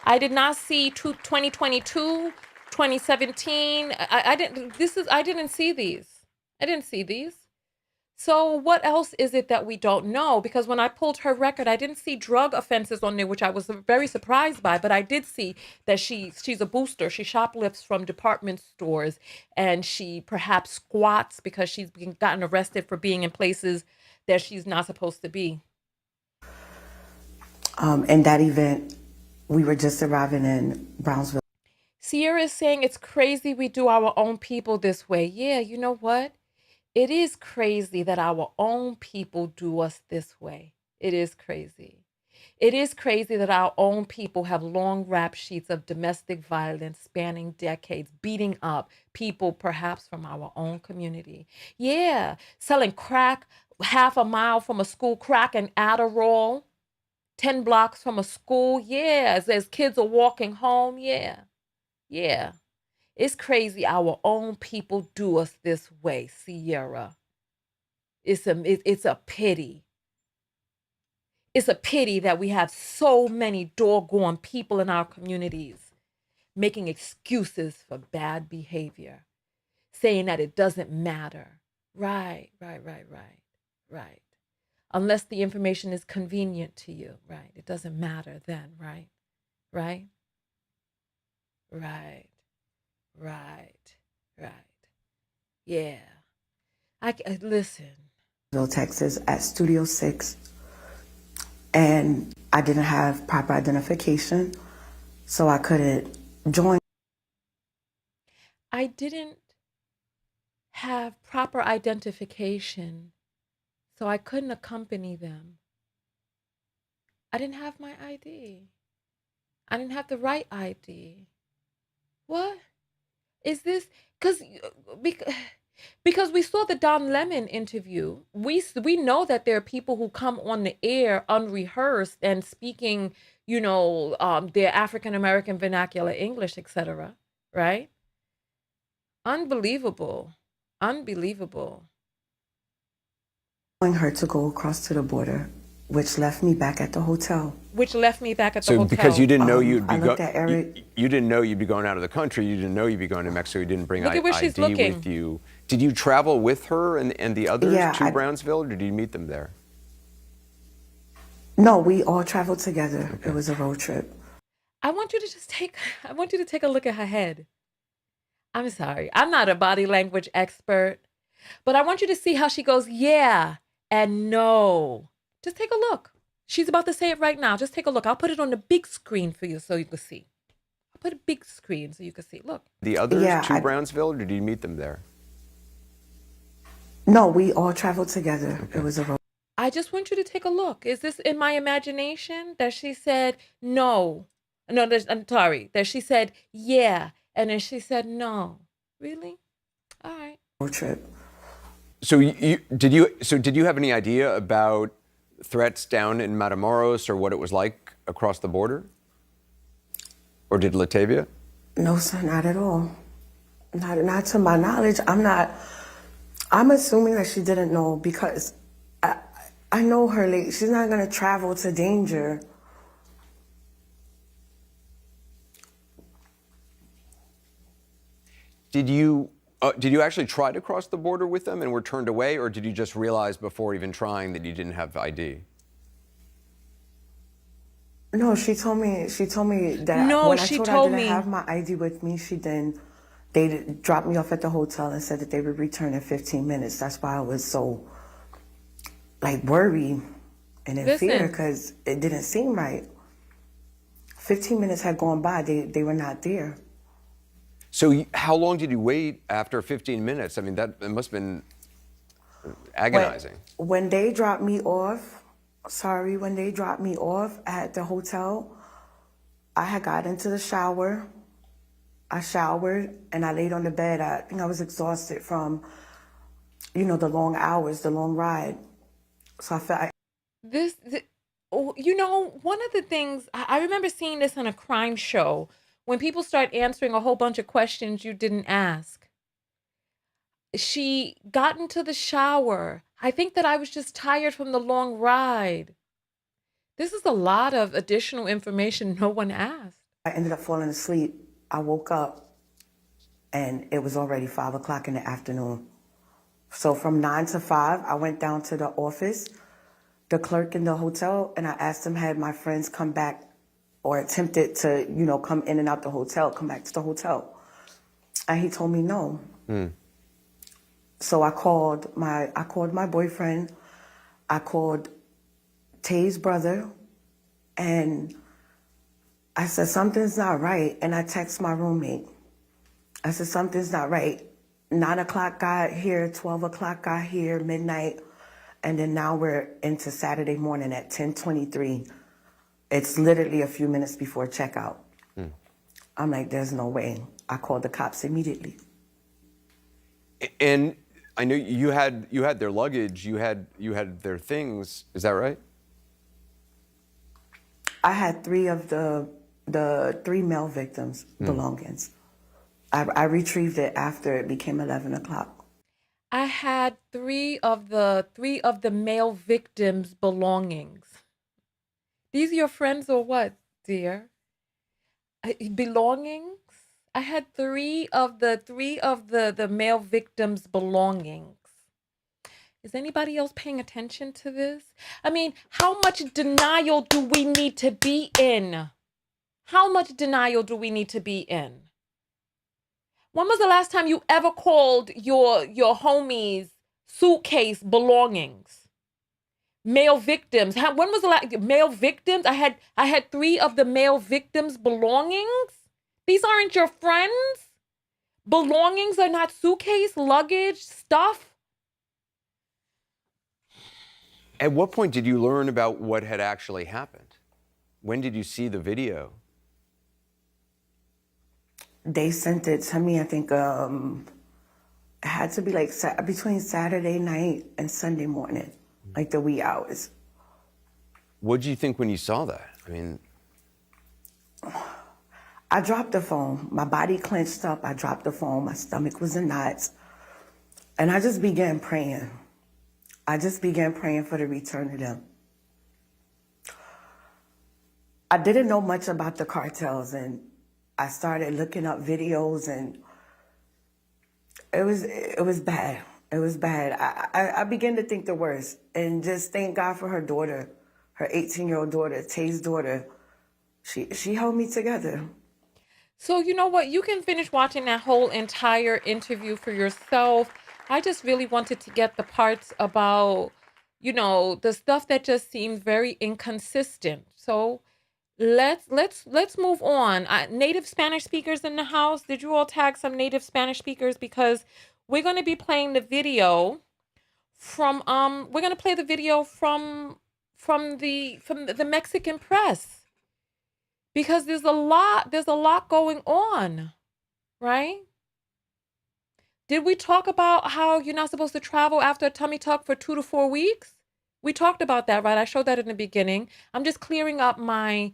S1: I did not see 2022, 2017. I didn't see these. I didn't see these. So what else is it that we don't know? Because when I pulled her record, I didn't see drug offenses on there, which I was very surprised by, but I did see that she's a booster. She shoplifts from department stores, and she perhaps squats because she's gotten arrested for being in places that she's not supposed to be.
S16: In that event, we were just arriving in Brownsville.
S1: Sierra is saying it's crazy we do our own people this way. Yeah, you know what? It is crazy that our own people do us this way. It is crazy. It is crazy that our own people have long rap sheets of domestic violence spanning decades, beating up people perhaps from our own community. Yeah, selling crack half a mile from a school, crack and Adderall, 10 blocks from a school. Yeah, as kids are walking home. Yeah, yeah. It's crazy our own people do us this way, Sierra. It's a pity. It's a pity that we have so many doggone people in our communities making excuses for bad behavior, saying that it doesn't matter. Right. Unless the information is convenient to you, right? It doesn't matter then, right? Right. Yeah. Listen.
S16: Texas at Studio 6, and I didn't have proper identification, so I couldn't join.
S1: I didn't have proper identification, so I couldn't accompany them. I didn't have my ID. I didn't have the right ID. What is this? Because we saw the Don Lemon interview. We know that there are people who come on the air unrehearsed and speaking, their African-American vernacular English, etc. Right? Unbelievable.
S16: Her to go across to the border, which left me back at the hotel.
S17: So because you didn't know you'd be
S16: you
S17: didn't know you'd be going out of the country, you didn't know you'd be going to Mexico, you didn't bring
S1: Look at where she's
S17: ID
S1: looking.
S17: with you. Did you travel with her and the others to Brownsville, or did you meet them there?
S16: No, we all traveled together. Okay. It was a road trip.
S1: I want you to take a look at her head. I'm sorry. I'm not a body language expert, but I want you to see how she goes, yeah and no. Just take a look. She's about to say it right now. Just take a look. I'll put it on the big screen for you so you can see. I'll put a big screen so you can see. Look.
S17: The others to Brownsville, or did you meet them there?
S16: No, we all traveled together.
S17: Okay.
S16: It was a road.
S1: I just want you to take a look. Is this in my imagination that she said no? No, I'm sorry. That she said yeah, and then she said no. Really? All right.
S16: Road trip.
S17: So did you have any idea about threats down in Matamoros or what it was like across the border? Or did Latavia?
S16: No, sir, not at all. Not to my knowledge. I'm assuming that she didn't know because I know her. She's not going to travel to danger.
S17: Did you actually try to cross the border with them and were turned away, or did you just realize before even trying that you didn't have ID?
S16: No, she told me that
S1: no,
S16: when
S1: she
S16: I told her I didn't have my ID with me, they dropped me off at the hotel and said that they would return in 15 minutes. That's why I was so worried and in fear because it didn't seem right. 15 minutes had gone by. They were not there.
S17: So how long did you wait after 15 minutes? I mean, it must have been agonizing.
S16: When they dropped me off at the hotel, I had got into the shower. I showered and I laid on the bed. I think I was exhausted from, the long hours, the long ride. So I felt
S1: one of the things I remember seeing this on a crime show when people start answering a whole bunch of questions you didn't ask. she got into the shower. I think that I was just tired from the long ride. This is a lot of additional information no one asked.
S16: I ended up falling asleep. I woke up and it was already 5 o'clock in the afternoon. So from 9 to 5, I went down to the office, the clerk in the hotel, and I asked him, had my friends come back or attempted to, come in and out the hotel, come back to the hotel. And he told me no. So I called my boyfriend, I called Tay's brother, and I said, something's not right. And I text my roommate. I said, something's not right. 9 o'clock got here, 12 o'clock got here, midnight. And then now we're into Saturday morning at 10:23. It's literally a few minutes before checkout. I'm like, there's no way. I called the cops immediately.
S17: And I know you had their luggage, you had their things. Is that right?
S16: I had 3 of the 3 male victims' belongings. I retrieved it after it became 11 o'clock.
S1: I had 3 of the male victims' belongings. These are your friends or what, dear? Belongings? I had 3 of the male victims' belongings. Is anybody else paying attention to this? I mean, how much denial do we need to be in? How much denial do we need to be in? When was the last time you ever called your homies' suitcase belongings? Male victims. When was the last male victims? I had 3 of the male victims' belongings. These aren't your friends. Belongings are not suitcase, luggage, stuff.
S17: At what point did you learn about what had actually happened? When did you see the video?
S16: They sent it to me, I think, it had to be like between Saturday night and Sunday morning, like the wee hours.
S17: What did you think when you saw that? I mean,
S16: I dropped the phone. My body clenched up. I dropped the phone. My stomach was in knots. And I just began praying. I just began praying for the return of them. I didn't know much about the cartels, and I started looking up videos, and it was bad. It was bad. I began to think the worst, and just thank God for her daughter, her 18-year-old daughter, Tay's daughter. She held me together.
S1: So you know what? You can finish watching that whole entire interview for yourself. I just really wanted to get the parts about, the stuff that just seemed very inconsistent. So let's move on. Native Spanish speakers in the house. Did you all tag some native Spanish speakers? Because we're going to be playing the video from the Mexican press. Because there's a lot going on, right? Did we talk about how you're not supposed to travel after a tummy tuck for 2 to 4 weeks? We talked about that, right? I showed that in the beginning. I'm just clearing up my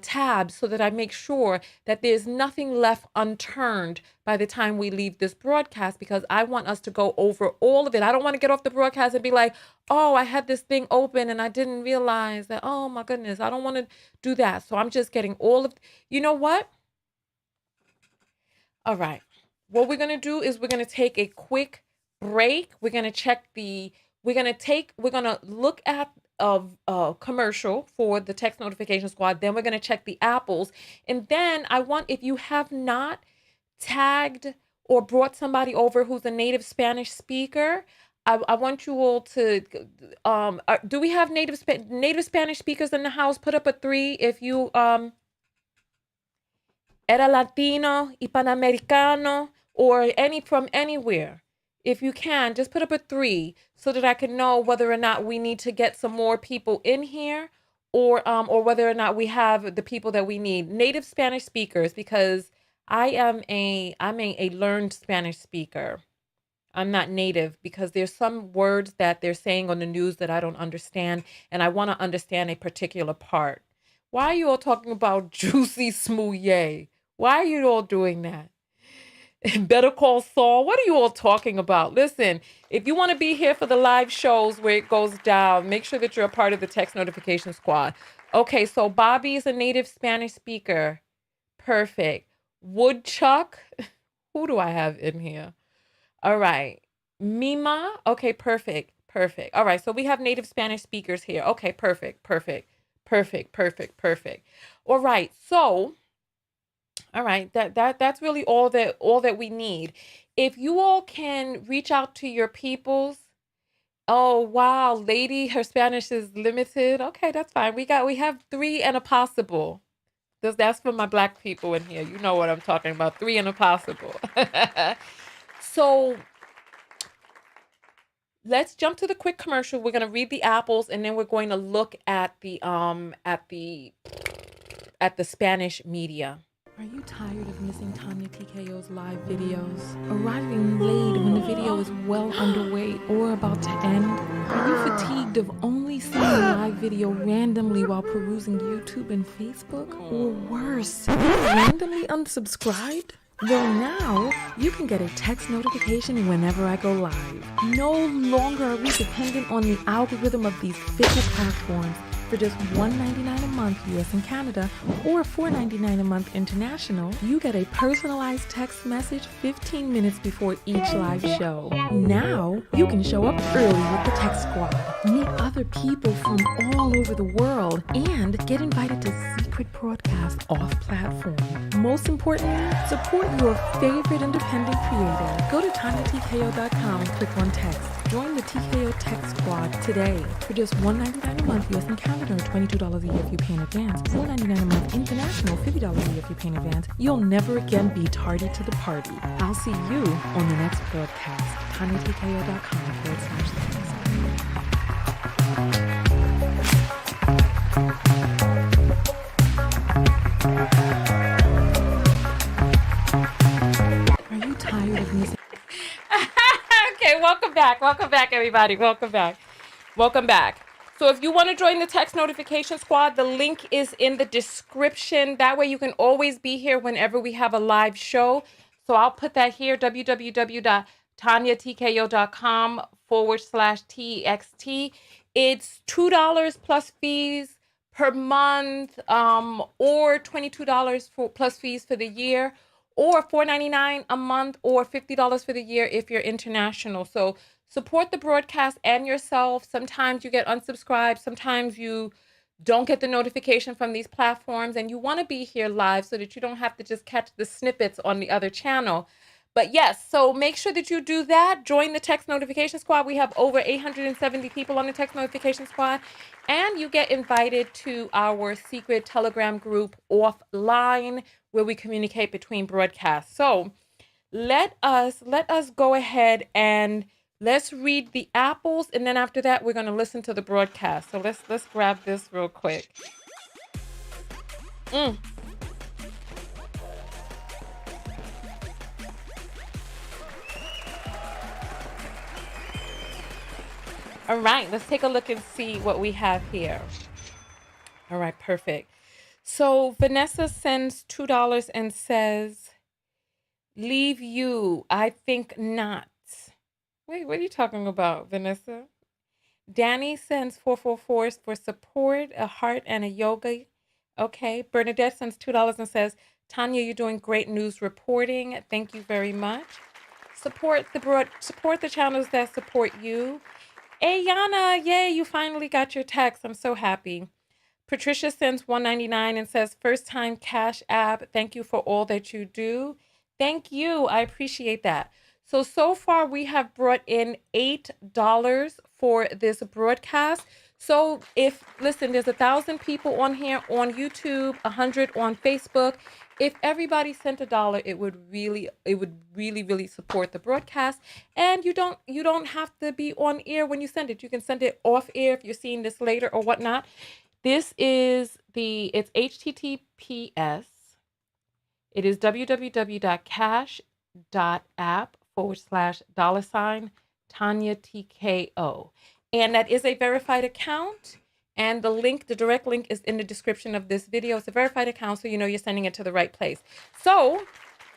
S1: tabs so that I make sure that there's nothing left unturned by the time we leave this broadcast, because I want us to go over all of it. I don't want to get off the broadcast and be like, oh, I had this thing open and I didn't realize that, oh my goodness, I don't want to do that. So I'm just getting all of, you know what? All right. What we're going to do is we're going to take a quick break. We're going to look at a commercial for the text notification squad. Then we're going to check the apples. And then if you have not tagged or brought somebody over who's a native Spanish speaker, I want you all to, do we have native Spanish speakers in the house? Put up a 3 if you, era Latino, Hispanoamericano, or from anywhere. If you can, just put up a 3 so that I can know whether or not we need to get some more people in here, or whether or not we have the people that we need. Native Spanish speakers, because I'm a learned Spanish speaker. I'm not native, because there's some words that they're saying on the news that I don't understand, and I want to understand a particular part. Why are you all talking about juicy smoothie? Why are you all doing that? Better Call Saul. What are you all talking about? Listen, if you want to be here for the live shows where it goes down, make sure that you're a part of the text notification squad. Okay, so Bobby is a native Spanish speaker. Perfect. Woodchuck. Who do I have in here? All right. Mima. Okay, perfect. Perfect. All right, so we have native Spanish speakers here. Okay, perfect. Perfect. Perfect. Perfect. Perfect. All right. So, all right, that's really all that we need. If you all can reach out to your peoples. Oh, wow, lady, her Spanish is limited. Okay, that's fine. We have 3 and a possible. That's for my black people in here. You know what I'm talking about. 3 and a possible. So let's jump to the quick commercial. We're gonna read the apples, and then we're going to look at the Spanish media. Are you tired of missing Tonya TKO's live videos? Arriving late when the video is well underway or about to end? Are you fatigued of only seeing a live video randomly while perusing YouTube and Facebook? Or worse, randomly unsubscribed? Well, now you can get a text notification whenever I go live. No longer are we dependent on the algorithm of these fickle platforms. For just $1.99 a month US and Canada, or $4.99 a month international, you get a personalized text message 15 minutes before each live show. Now, you can show up early with the Text Squad, meet other people from all over the world, and get invited to secret broadcasts off-platform. Most importantly, support your favorite independent creator. Go to TonyaTKO.com and click on text. Join the TKO Text Squad today for just $1.99 a month US and Canada, or $22 a year if you pay in advance, $4.99 a month international, $50 a year if you pay in advance. You'll never again be tardy to the party. I'll see you on the next broadcast. TonyaTKO.com/text. Are you tired of missing? Okay, welcome back. Welcome back, everybody. Welcome back. Welcome back. So if you want to join the text notification squad, the link is in the description. That way you can always be here whenever we have a live show. So I'll put that here, www.tonyatko.com/TXT. It's $2 plus fees per month, or $22 plus fees for the year, or $4.99 a month, or $50 for the year if you're international. So support the broadcast and yourself. Sometimes you get unsubscribed. Sometimes you don't get the notification from these platforms, and you want to be here live so that you don't have to just catch the snippets on the other channel. But yes, so make sure that you do that. Join the text notification squad. We have over 870 people on the text notification squad, and you get invited to our secret Telegram group offline, where we communicate between broadcasts. So let us go ahead and let's read the apples, and then after that we're going to listen to the broadcast. So let's grab this real quick. All right, let's take a look and see what we have here. All right, perfect. So Vanessa sends $2 and says, "Leave you, I think not." Wait, what are you talking about, Vanessa? Danny sends 444 for support, a heart, and a yoga. Okay. Bernadette sends $2 and says, "Tonya, you're doing great news reporting. Thank you very much. Support the channels that support you." Ayana, yay, you finally got your text. I'm so happy. Patricia sends $1.99 and says, "First time Cash App. Thank you for all that you do." Thank you. I appreciate that. So far we have brought in $8 for this broadcast. So listen, there's 1,000 people on here on YouTube, 100 on Facebook. If everybody sent $1, it would really support the broadcast. And you don't have to be on air when you send it. You can send it off air if you're seeing this later or whatnot. This is it's HTTPS. It is www.cash.app/$Tonya TKO. And that is a verified account. And the direct link is in the description of this video. It's a verified account, so you know you're sending it to the right place. So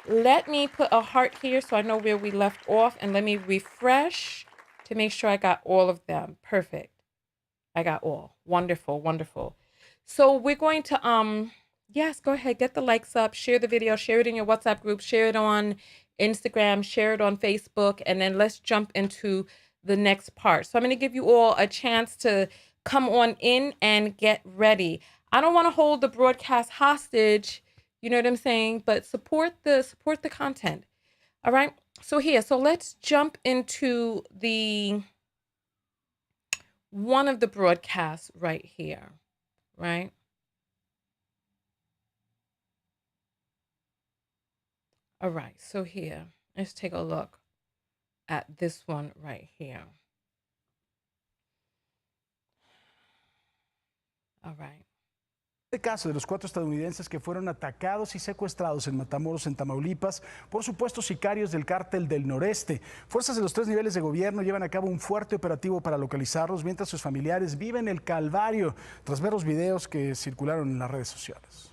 S1: let me put a heart here so I know where we left off, and let me refresh to make sure I got all of them. Perfect. I got all. Wonderful, wonderful. So we're going to, yes, go ahead, get the likes up, share the video, share it in your WhatsApp group, share it on Instagram, share it on Facebook, and then let's jump into the next part. So I'm going to give you all a chance to come on in and get ready. I don't want to hold the broadcast hostage, you know what I'm saying? But support the content. All right. So let's jump into one of the broadcasts right here, right? All right. So here, let's take a look at this one right here. All right.
S18: Este caso de los 4 estadounidenses que fueron atacados y secuestrados en Matamoros, en Tamaulipas, por supuestos sicarios del cártel del noreste. Fuerzas de los 3 niveles de gobierno llevan a cabo un fuerte operativo para localizarlos, mientras sus familiares viven el calvario tras ver los videos que circularon en las redes sociales.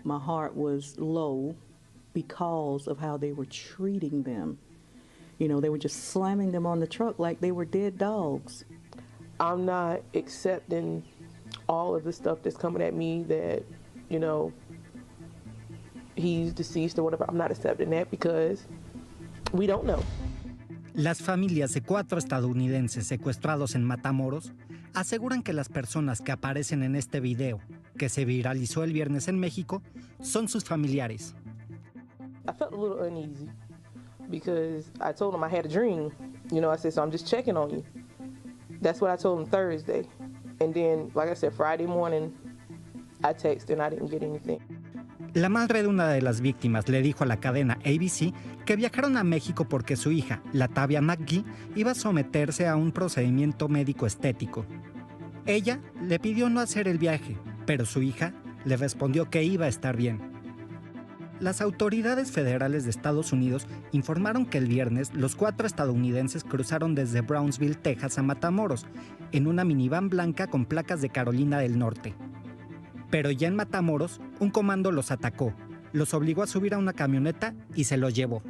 S19: My heart was low because of how they were treating them. You know, they were just slamming them on the truck like they were dead dogs.
S14: I'm not accepting all of the stuff that's coming at me that, you know, he's deceased or whatever. I'm not accepting that because we don't know.
S20: Las familias de 4 estadounidenses secuestrados en Matamoros aseguran que las personas que aparecen en este video, que se viralizó el viernes en México, son sus familiares.
S14: I felt a little uneasy because I told him I had a dream. You know, I said, so I'm just checking on you. That's what I told him Thursday. And then, like I said, Friday morning, I texted and I didn't get anything.
S20: La madre de una de las víctimas le dijo a la cadena ABC que viajaron a México porque su hija, Latavia McGee, iba a someterse a un procedimiento médico estético. Ella le pidió no hacer el viaje, pero su hija le respondió que iba a estar bien. Las autoridades federales de Estados Unidos informaron que el viernes los 4 estadounidenses cruzaron desde Brownsville, Texas a Matamoros, en una minivan blanca con placas de Carolina del Norte. Pero ya en Matamoros, un comando los atacó, los obligó a subir a una camioneta y se los llevó.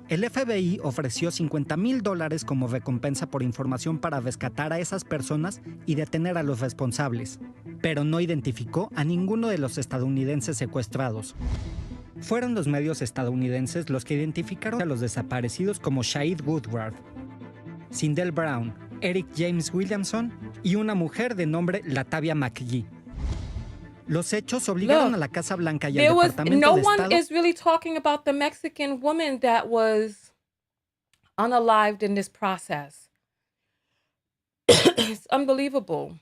S20: El FBI ofreció $50,000 como recompensa por información para rescatar a esas personas y detener a los responsables, pero no identificó a ninguno de los estadounidenses secuestrados. Fueron los medios estadounidenses los que identificaron a los desaparecidos como Shaeed Woodard, Zindell Brown, Eric James Williamson y una mujer de nombre Latavia McGee. Los hechos obligaron a la Casa Blanca y al Departamento de Estado.
S1: No one is really talking about the Mexican woman that was unalived in this process. It's unbelievable.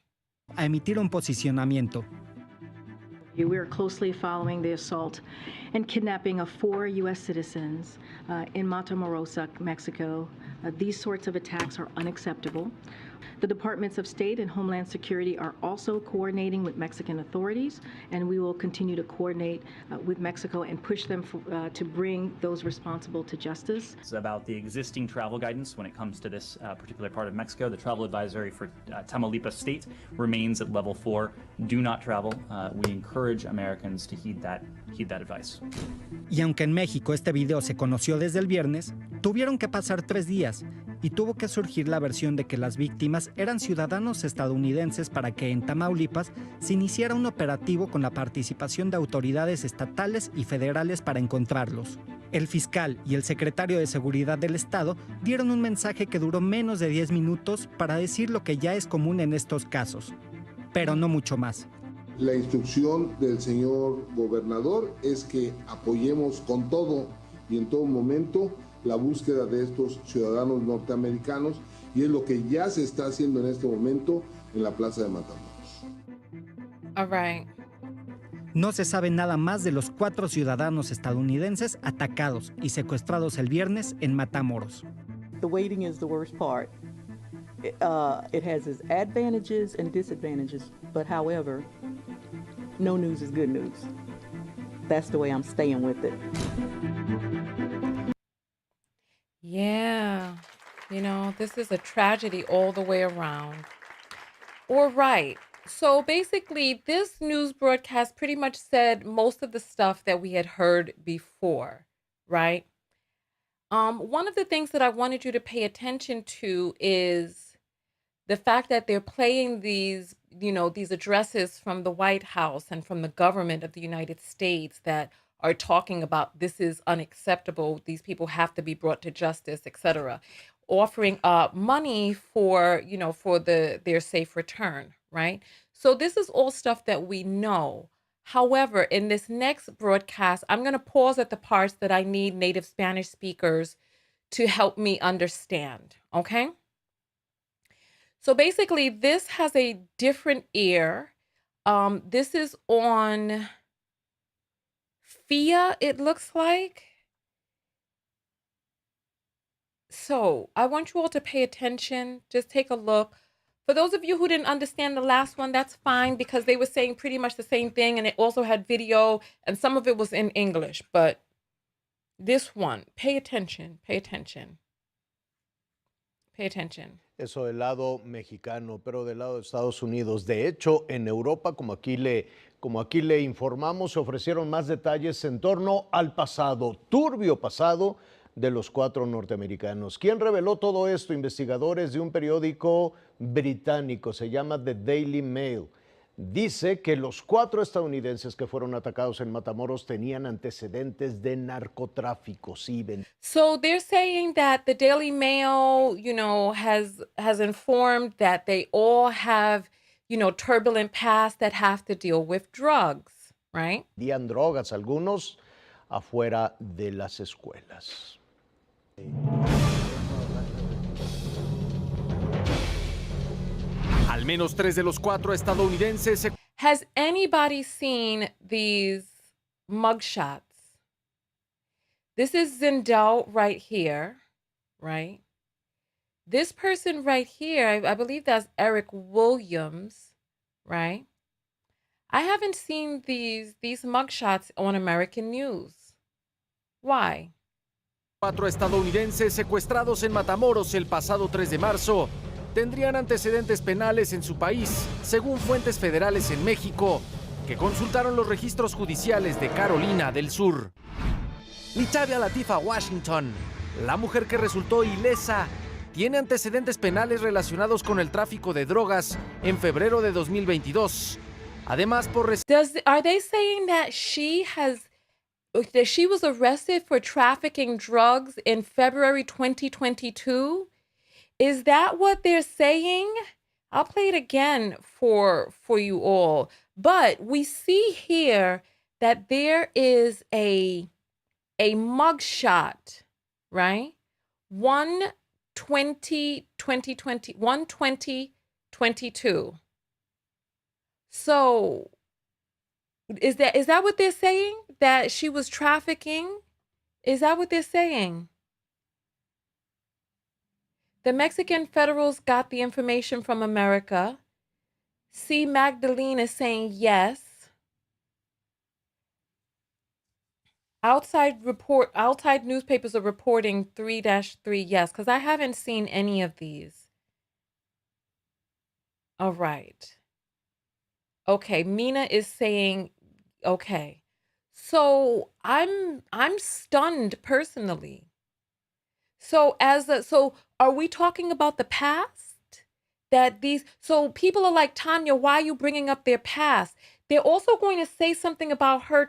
S20: A emitir un posicionamiento.
S8: We are closely following the assault and kidnapping of 4 U.S. citizens in Matamoros, Mexico. These sorts of attacks are unacceptable. The Departments of State and Homeland Security are also coordinating with Mexican authorities, and we will continue to coordinate with Mexico and push them to bring those responsible to justice.
S11: It's about the existing travel guidance when it comes to this particular part of Mexico. The travel advisory for Tamaulipas State remains at level 4. Do not travel. We encourage Americans to heed that advice.
S20: Y aunque en México este video se conoció desde el viernes, tuvieron que pasar 3 días y tuvo que surgir la versión de que las víctimas eran ciudadanos estadounidenses para que en Tamaulipas se iniciara un operativo con la participación de autoridades estatales y federales para encontrarlos. El fiscal y el secretario de Seguridad del Estado dieron un mensaje que duró menos de 10 minutos para decir lo que ya es común en estos casos, pero no mucho más.
S15: La instrucción del señor gobernador es que apoyemos con todo y en todo momento la búsqueda de estos ciudadanos norteamericanos, y es lo que ya se está haciendo en este momento en la plaza de Matamoros.
S1: All right.
S20: No se sabe nada más de los 4 ciudadanos estadounidenses atacados y secuestrados el viernes en Matamoros.
S19: The waiting is the worst part. It has its advantages and disadvantages, but however, no news is good news. That's the way I'm staying with it.
S1: Yeah, you know, this is a tragedy all the way around. Or right. So basically, this news broadcast pretty much said most of the stuff that we had heard before, right? One of the things that I wanted you to pay attention to is the fact that they're playing these, these addresses from the White House and from the government of the United States that are talking about this is unacceptable. These people have to be brought to justice, etc. Offering money for, for their safe return, right? So this is all stuff that we know. However, in this next broadcast, I'm going to pause at the parts that I need native Spanish speakers to help me understand, okay? So basically, this has a different ear. This is on FIA, it looks like. So I want you all to pay attention. Just take a look. For those of you who didn't understand the last one, that's fine because they were saying pretty much the same thing and it also had video and some of it was in English. But this one, pay attention, pay attention. Pay attention.
S21: Eso del lado mexicano, pero del lado de Estados Unidos. De hecho, en Europa, como aquí le informamos, se ofrecieron más detalles en torno al pasado, turbio pasado, de los 4 norteamericanos. ¿Quién reveló todo esto? Investigadores de un periódico británico, se llama The Daily Mail. Dice que los 4 estadounidenses que fueron atacados en Matamoros tenían antecedentes de narcotráfico. Sí,
S1: So they're saying that the Daily Mail, has informed that they all have, turbulent past that have to deal with drugs, right?
S21: Vendían drogas algunos afuera de las escuelas.
S22: Al menos 3 de los 4 estadounidenses se...
S1: Has anybody seen these mugshots? This is Zindell right here, right? This person right here, I believe that's Eric Williams, right? I haven't seen these mugshots on American news. Why?
S22: 4 estadounidenses secuestrados en Matamoros el pasado 3 de marzo tendrían antecedentes penales en su país, según fuentes federales en México, que consultaron los registros judiciales de Carolina del Sur. Latavia Latifa Washington, la mujer que resultó ilesa, tiene antecedentes penales relacionados con el tráfico de drogas en febrero de 2022. Además,
S1: Are they saying that she was arrested for trafficking drugs in February 2022? Is that what they're saying? I'll play it again for you all. But we see here that there is a mugshot, right? 1/20/2022. So is that what they're saying? That she was trafficking? Is that what they're saying? The Mexican federals got the information from America. C. Magdalene is saying yes. Outside newspapers are reporting 3-3 yes, because I haven't seen any of these. All right. Okay, Mina is saying okay. So I'm stunned personally. So are we talking about the past? So people are like, Tonya, why are you bringing up their past? They're also going to say something about them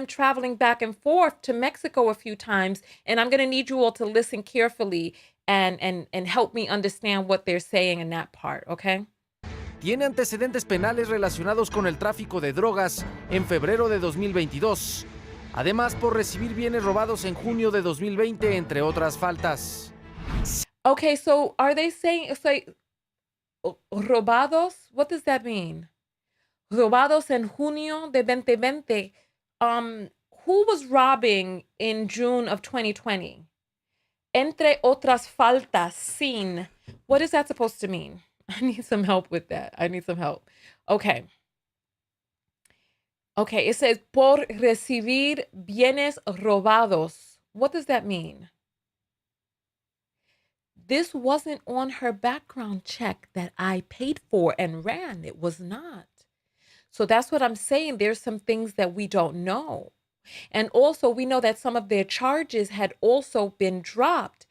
S1: traveling back and forth to Mexico a few times. And I'm going to need you all to listen carefully and help me understand what they're saying in that part, okay?
S22: Tiene antecedentes penales relacionados con el tráfico de drogas en febrero de 2022. Además, por recibir bienes robados en junio de 2020, entre otras faltas.
S1: Okay, so are they saying, robados? What does that mean? Robados en junio de 2020. Who was robbing in June of 2020? Entre otras faltas, sin. What is that supposed to mean? I need some help with that. I need some help. Okay. Okay, it says por recibir bienes robados. What does that mean? This wasn't on her background check that I paid for and ran. It was not. So that's what I'm saying. There's some things that we don't know. And also, we know that some of their charges had also been dropped.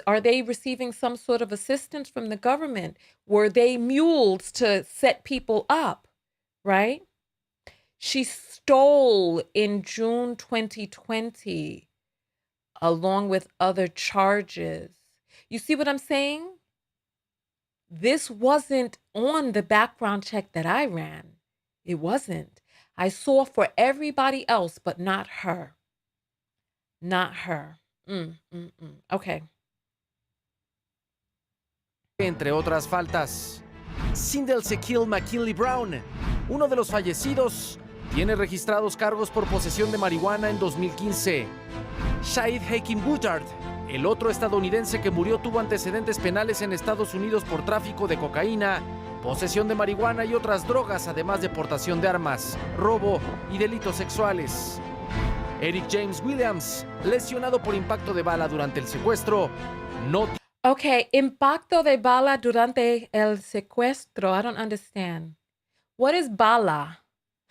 S1: Are they receiving some sort of assistance from the government? Were they mules to set people up, right? She stole in June 2020, along with other charges. You see what I'm saying? This wasn't on the background check that I ran. It wasn't. I saw for everybody else, but not her. Not her. Okay.
S22: Entre otras faltas, Zindell McKinley Brown, uno de los fallecidos, tiene registrados cargos por posesión de marihuana en 2015. Shaeed Woodard, el otro estadounidense que murió, tuvo antecedentes penales en Estados Unidos por tráfico de cocaína, posesión de marihuana y otras drogas, además de portación de armas, robo y delitos sexuales. Eric James Williams, lesionado por impacto de bala durante el secuestro, no...
S1: Okay, impacto de bala durante el secuestro. I don't understand. What is bala?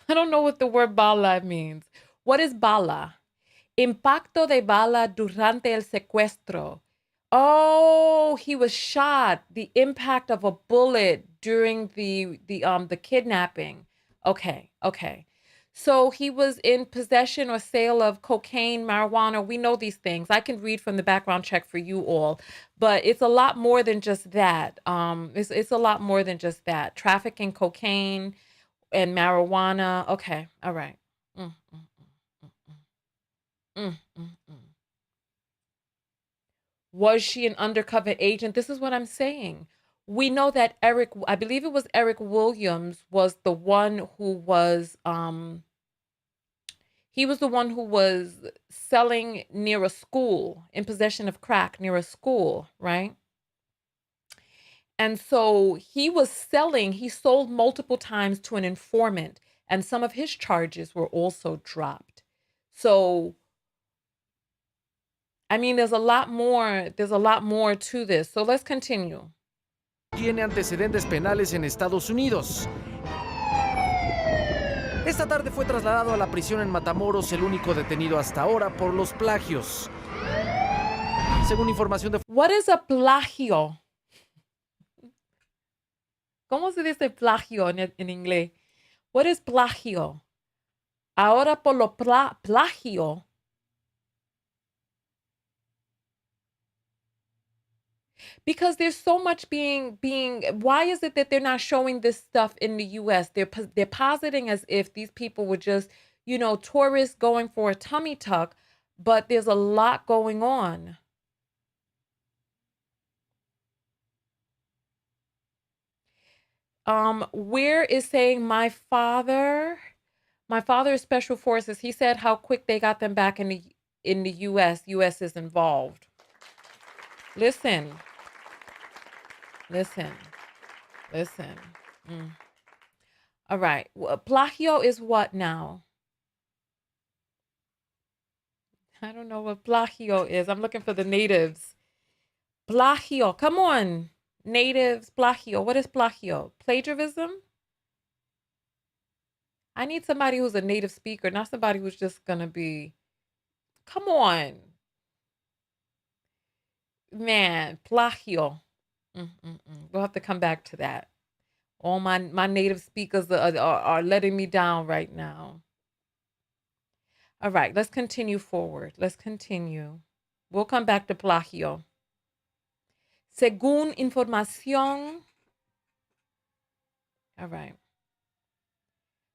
S1: I don't know what the word bala means. What is bala? Impacto de bala durante el secuestro. Oh, he was shot. The impact of a bullet during the kidnapping. Okay. So he was in possession or sale of cocaine, marijuana. We know these things. I can read from the background check for you all, but it's a lot more than just that. It's a lot more than just that. Trafficking cocaine and marijuana. Okay, all right. Was she an undercover agent? This is what I'm saying. We know that I believe it was Eric Williams, was the one who was, he was the one who was selling near a school, in possession of crack near a school, right? And so he sold multiple times to an informant, and some of his charges were also dropped. So, I mean, there's a lot more to this. So let's continue.
S22: Tiene antecedentes penales en Estados Unidos. Esta tarde fue trasladado a la prisión en Matamoros, el único detenido hasta ahora por los plagios. Según información de...
S1: What is a plagio? ¿Cómo se dice plagio en inglés? What is plagio? Ahora por lo plagio. Because there's so much being, why is it that they're not showing this stuff in the US? They're positing as if these people were just, tourists going for a tummy tuck, but there's a lot going on. Where is saying my father is special forces. He said how quick they got them back in the US. US is involved. Listen. All right. Plagio is what now? I don't know what plagio is. I'm looking for the natives. Plagio. Come on. Natives. Plagio. What is plagio? Plagiarism? I need somebody who's a native speaker, not somebody who's just going to be... Come on. Man, plagio. We'll have to come back to that. All my native speakers are letting me down right now. All right, let's continue forward. Let's continue. We'll come back to plagio. Según información. All right.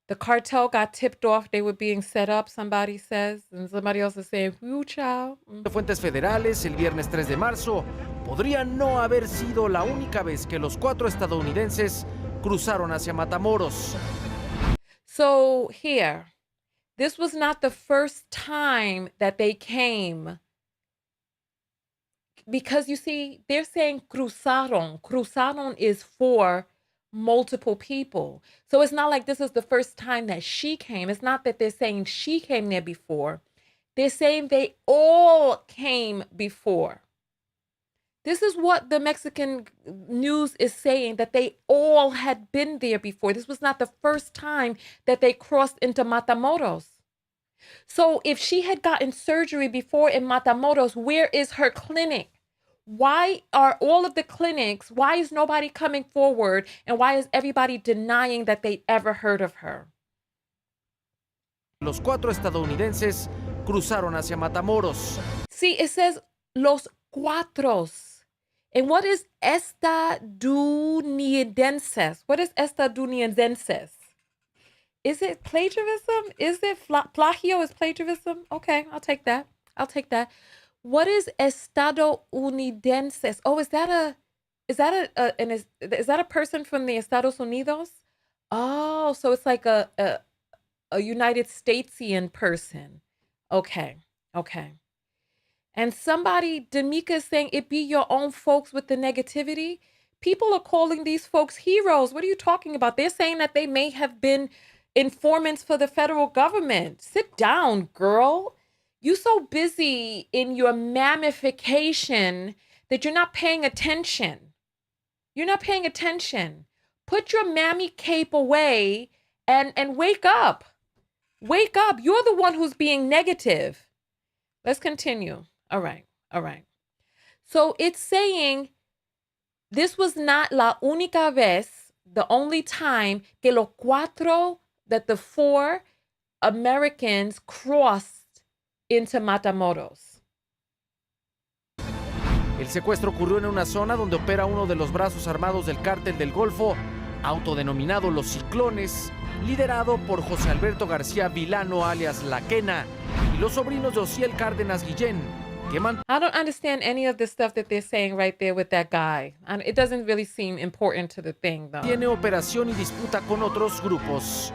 S1: The cartel got tipped off they were being set up, somebody says, and somebody else is saying, chao.
S22: Fuentes federales, el viernes 3 de marzo, podría no haber sido la única vez que los 4 estadounidenses cruzaron hacia Matamoros.
S1: So here, this was not the first time that they came. Because you see, they're saying cruzaron. Cruzaron is for multiple people. So it's not like this is the first time that she came. It's not that they're saying she came there before. They're saying they all came before. This is what the Mexican news is saying, that they all had been there before. This was not the first time that they crossed into Matamoros. So if she had gotten surgery before in Matamoros, where is her clinic? Why are all of the clinics, why is nobody coming forward? And why is everybody denying that they ever heard of her?
S22: Los 4 estadounidenses cruzaron hacia Matamoros.
S1: See, it says los cuatros. And what is estadounidenses? What is estadounidenses? Is it plagiarism? Is it plagio is plagiarism? Okay, I'll take that. I'll take that. What is estadounidenses? Oh, is that a person from the Estados Unidos? Oh, so it's like a United Statesian person. Okay, okay. And somebody, D'Amica, is saying it be your own folks with the negativity. People are calling these folks heroes. What are you talking about? They're saying that they may have been informants for the federal government. Sit down, girl. You so busy in your mammification that you're not paying attention. You're not paying attention. Put your mammy cape away and wake up. Wake up. You're the one who's being negative. Let's continue. All right. All right. So it's saying this was not la única vez, the only time que los cuatro, that the 4 Americans crossed into Matamoros.
S22: El secuestro ocurrió en una zona donde opera uno de los brazos armados del cártel del Golfo, autodenominado Los Ciclones, liderado por José Alberto García Vilano, alias La Quena, y los sobrinos de Osiel Cárdenas Guillén, que
S1: I don't understand any of the stuff that they're saying right there with that guy. And it doesn't really seem important to the thing, though.
S22: Tiene operación y disputa con otros grupos.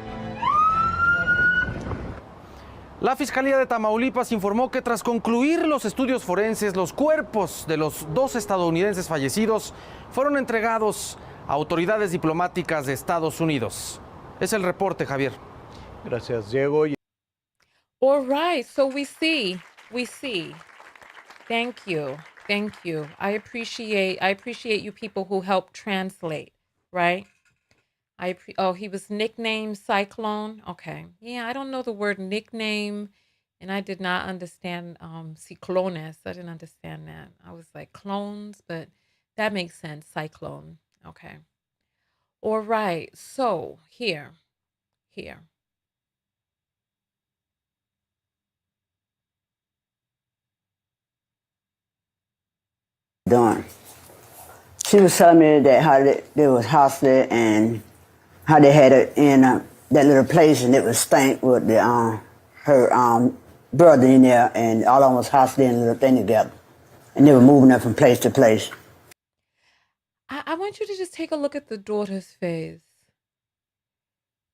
S22: La Fiscalía de Tamaulipas informó que tras concluir los estudios forenses, los cuerpos de los 2 estadounidenses fallecidos fueron entregados a autoridades diplomáticas de Estados Unidos. Es el reporte, Javier.
S21: Gracias, Diego.
S1: All right, so we see. Thank you. I appreciate you people who help translate, right? He was nicknamed Cyclone. Okay. Yeah, I don't know the word nickname, and I did not understand ciclones. I didn't understand that. I was like clones, but that makes sense. Cyclone. Okay. All right. So here.
S2: Done. She was telling me that how they was hostile and how they had it in that little place and it was stank with her brother in there and all of them was hostile in a little thing together. And they were moving her from place to place.
S1: I want you to just take a look at the daughter's face.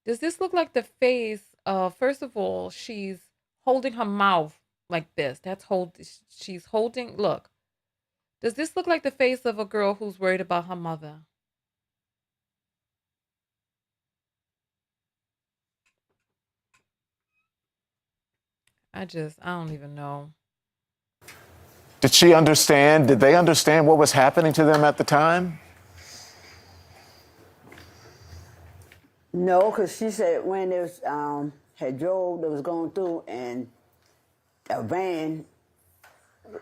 S1: Does this look like the face of, first of all, she's holding her mouth like this. She's holding, look. Does this look like the face of a girl who's worried about her mother? I don't even know.
S3: Did she understand? Did they understand what was happening to them at the time?
S2: No, because she said when they was, had drove, they was going through and a van,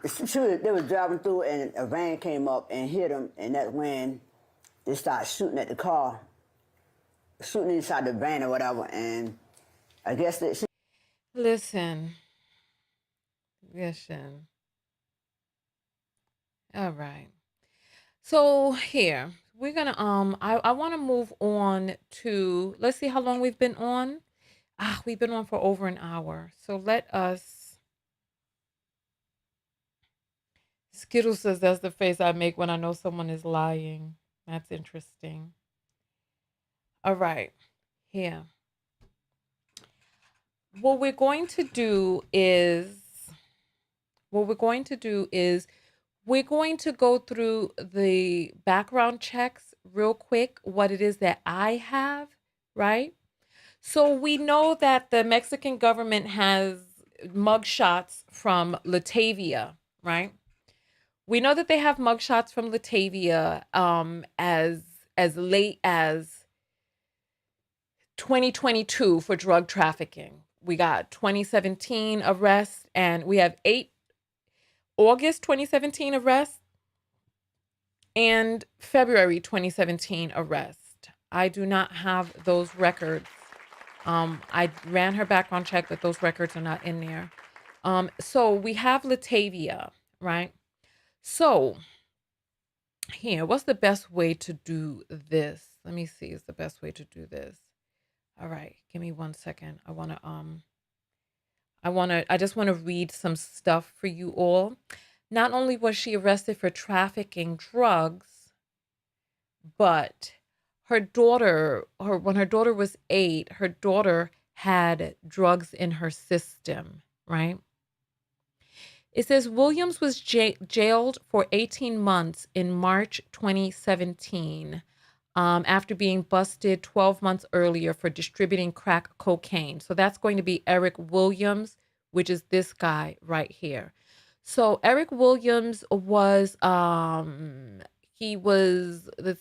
S2: they was driving through and a van came up and hit them, and that's when they started shooting at the car, shooting inside the van or whatever, and I guess that she...
S1: Listen. All right. So here, we're gonna I want to move on to, let's see how long we've been on. We've been on for over an hour. So let us. Skittles says that's the face I make when I know someone is lying. That's interesting. All right. Here. What we're going to do is we're going to go through the background checks real quick, what it is that I have, right? So we know that the Mexican government has mugshots from Latavia, right? We know that they have mugshots from Latavia as late as 2022 for drug trafficking. We got 2017 arrests, and we have 8 August 2017 arrests and February 2017 arrest. I do not have those records. I ran her background check, but those records are not in there. So we have Latavia, right? So here, what's the best way to do this? Let me see, is the best way to do this. All right, give me 1 second. I just want to read some stuff for you all. Not only was she arrested for trafficking drugs, but her daughter, when her daughter was 8, her daughter had drugs in her system, right? It says Williams was jailed for 18 months in March 2017 after being busted 12 months earlier for distributing crack cocaine. So that's going to be Eric Williams, which is this guy right here. So Eric Williams was, let's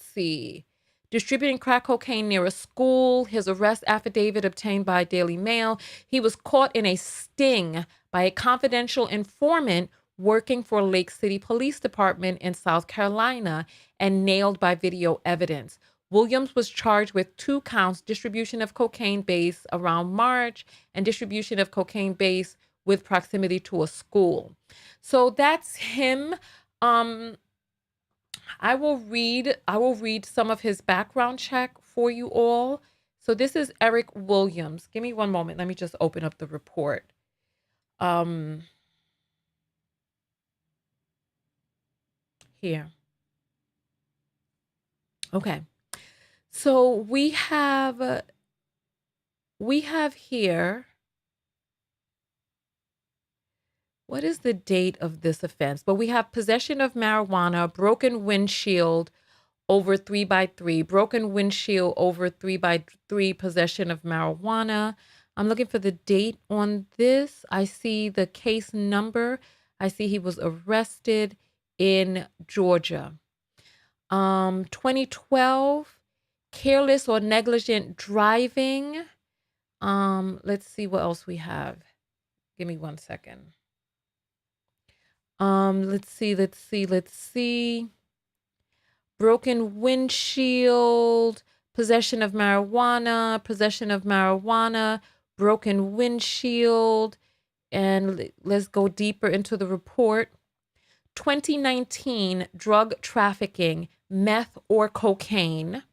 S1: see, distributing crack cocaine near a school. His arrest affidavit obtained by Daily Mail. He was caught in a sting by a confidential informant working for Lake City Police Department in South Carolina and nailed by video evidence. Williams was charged with 2 counts, distribution of cocaine base around March and distribution of cocaine base with proximity to a school. So that's him. I will read some of his background check for you all. So this is Eric Williams. Give me one moment. Let me just open up the report. Here. Okay. So we have here, what is the date of this offense? But we have possession of marijuana, broken windshield over 3x3, broken windshield over 3x3, possession of marijuana. I'm looking for the date on this. I see the case number. I see he was arrested in Georgia. 2012, careless or negligent driving. Let's see what else we have. Give me 1 second. Let's see. Broken windshield, possession of marijuana, broken windshield. And let's go deeper into the report. 2019, drug trafficking, meth or cocaine,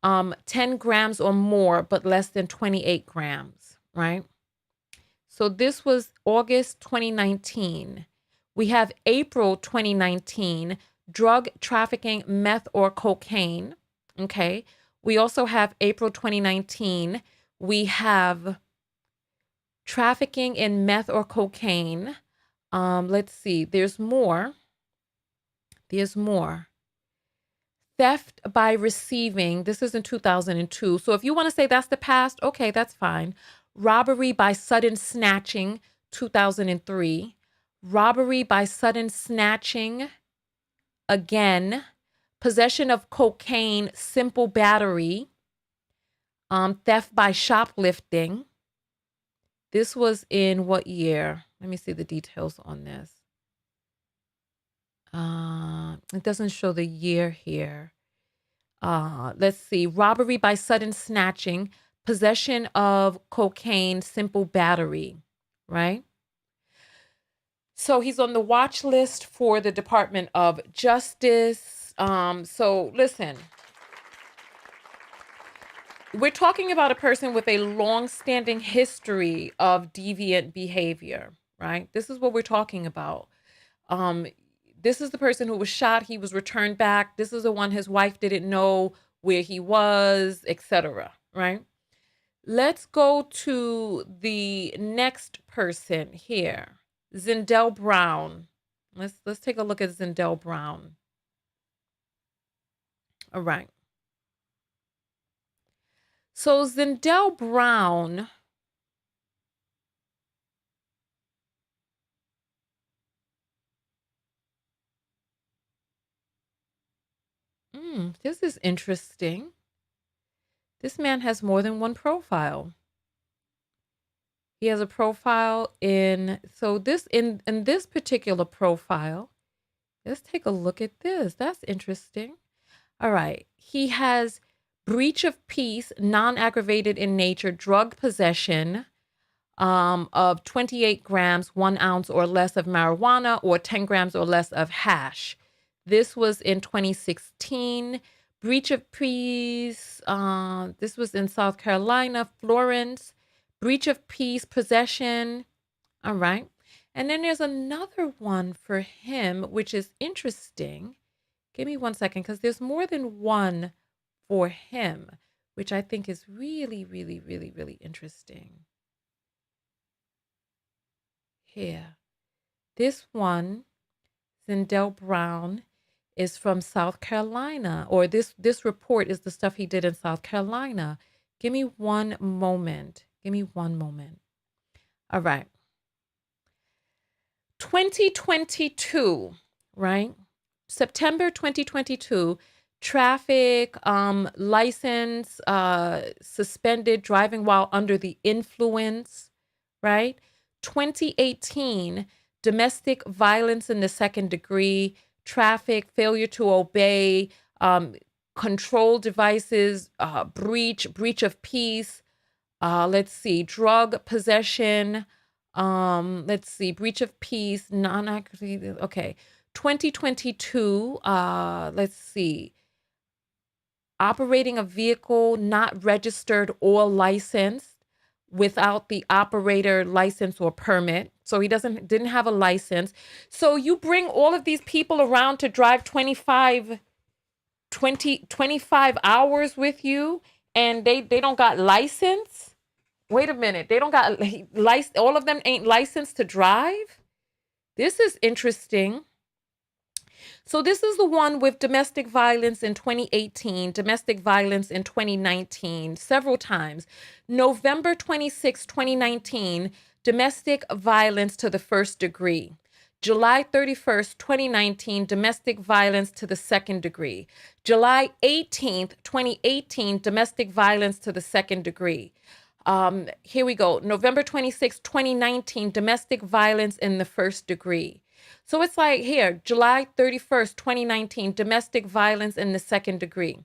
S1: 10 grams or more, but less than 28 grams, right? So this was August 2019. We have April 2019, drug trafficking, meth or cocaine, okay? We also have April 2019. We have trafficking in meth or cocaine. Let's see, there's more. Theft by receiving, this is in 2002. So if you want to say that's the past, okay, that's fine. Robbery by sudden snatching, 2003. Robbery by sudden snatching, again. Possession of cocaine, simple battery. Theft by shoplifting. This was in what year? Let me see the details on this. It doesn't show the year here. Let's see. Robbery by sudden snatching, possession of cocaine, simple battery, right? So he's on the watch list for the Department of Justice. So listen, we're talking about a person with a long-standing history of deviant behavior, right? This is what we're talking about. This is the person who was shot. He was returned back. This is the one his wife didn't know where he was, etc., right? Let's go to the next person here. Zindell Brown. Let's take a look at Zindell Brown. All right. So Zindell Brown This is interesting. This man has more than one profile. He has a profile in this particular profile. Let's take a look at this. That's interesting. All right. He has breach of peace, non-aggravated in nature, drug possession of 28 grams, 1 ounce or less of marijuana, or 10 grams or less of hash. This was in 2016. Breach of peace. This was in South Carolina, Florence. Breach of peace, possession. All right. And then there's another one for him, which is interesting. Give me 1 second, because there's more than one for him, which I think is really, really, really, really interesting. Here. This one, Zindell Brown, is from South Carolina, or this report is the stuff he did in South Carolina. Give me one moment. Give me one moment. All right. 2022, right? September 2022, traffic license suspended, driving while under the influence, right? 2018, domestic violence in the second degree, traffic, failure to obey, control devices, breach of peace. Let's see, drug possession. Let's see, breach of peace, non-aggravated. Okay, 2022. Let's see, operating a vehicle not registered or licensed without the operator license or permit. So he didn't have a license. So you bring all of these people around to drive 25 hours with you, and they don't got license. Wait a minute. They don't got license. All of them ain't licensed to drive. This is interesting. So this is the one with domestic violence in 2018, domestic violence in 2019, several times. November 26, 2019, domestic violence to the first degree. July 31st, 2019, domestic violence to the second degree. July 18th, 2018, domestic violence to the second degree. Here we go. November 26, 2019, domestic violence in the first degree. So it's like here, July 31st, 2019, domestic violence in the second degree.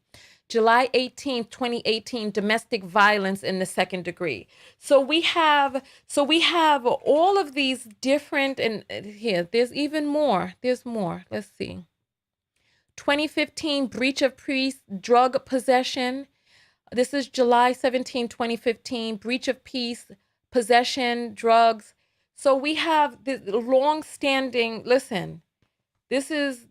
S1: July 18th, 2018, domestic violence in the second degree. So we have all of these different, and here, there's even more. There's more. Let's see. 2015, breach of peace, drug possession. This is July 17, 2015, breach of peace, possession, drugs. So we have this long-standing, listen, this is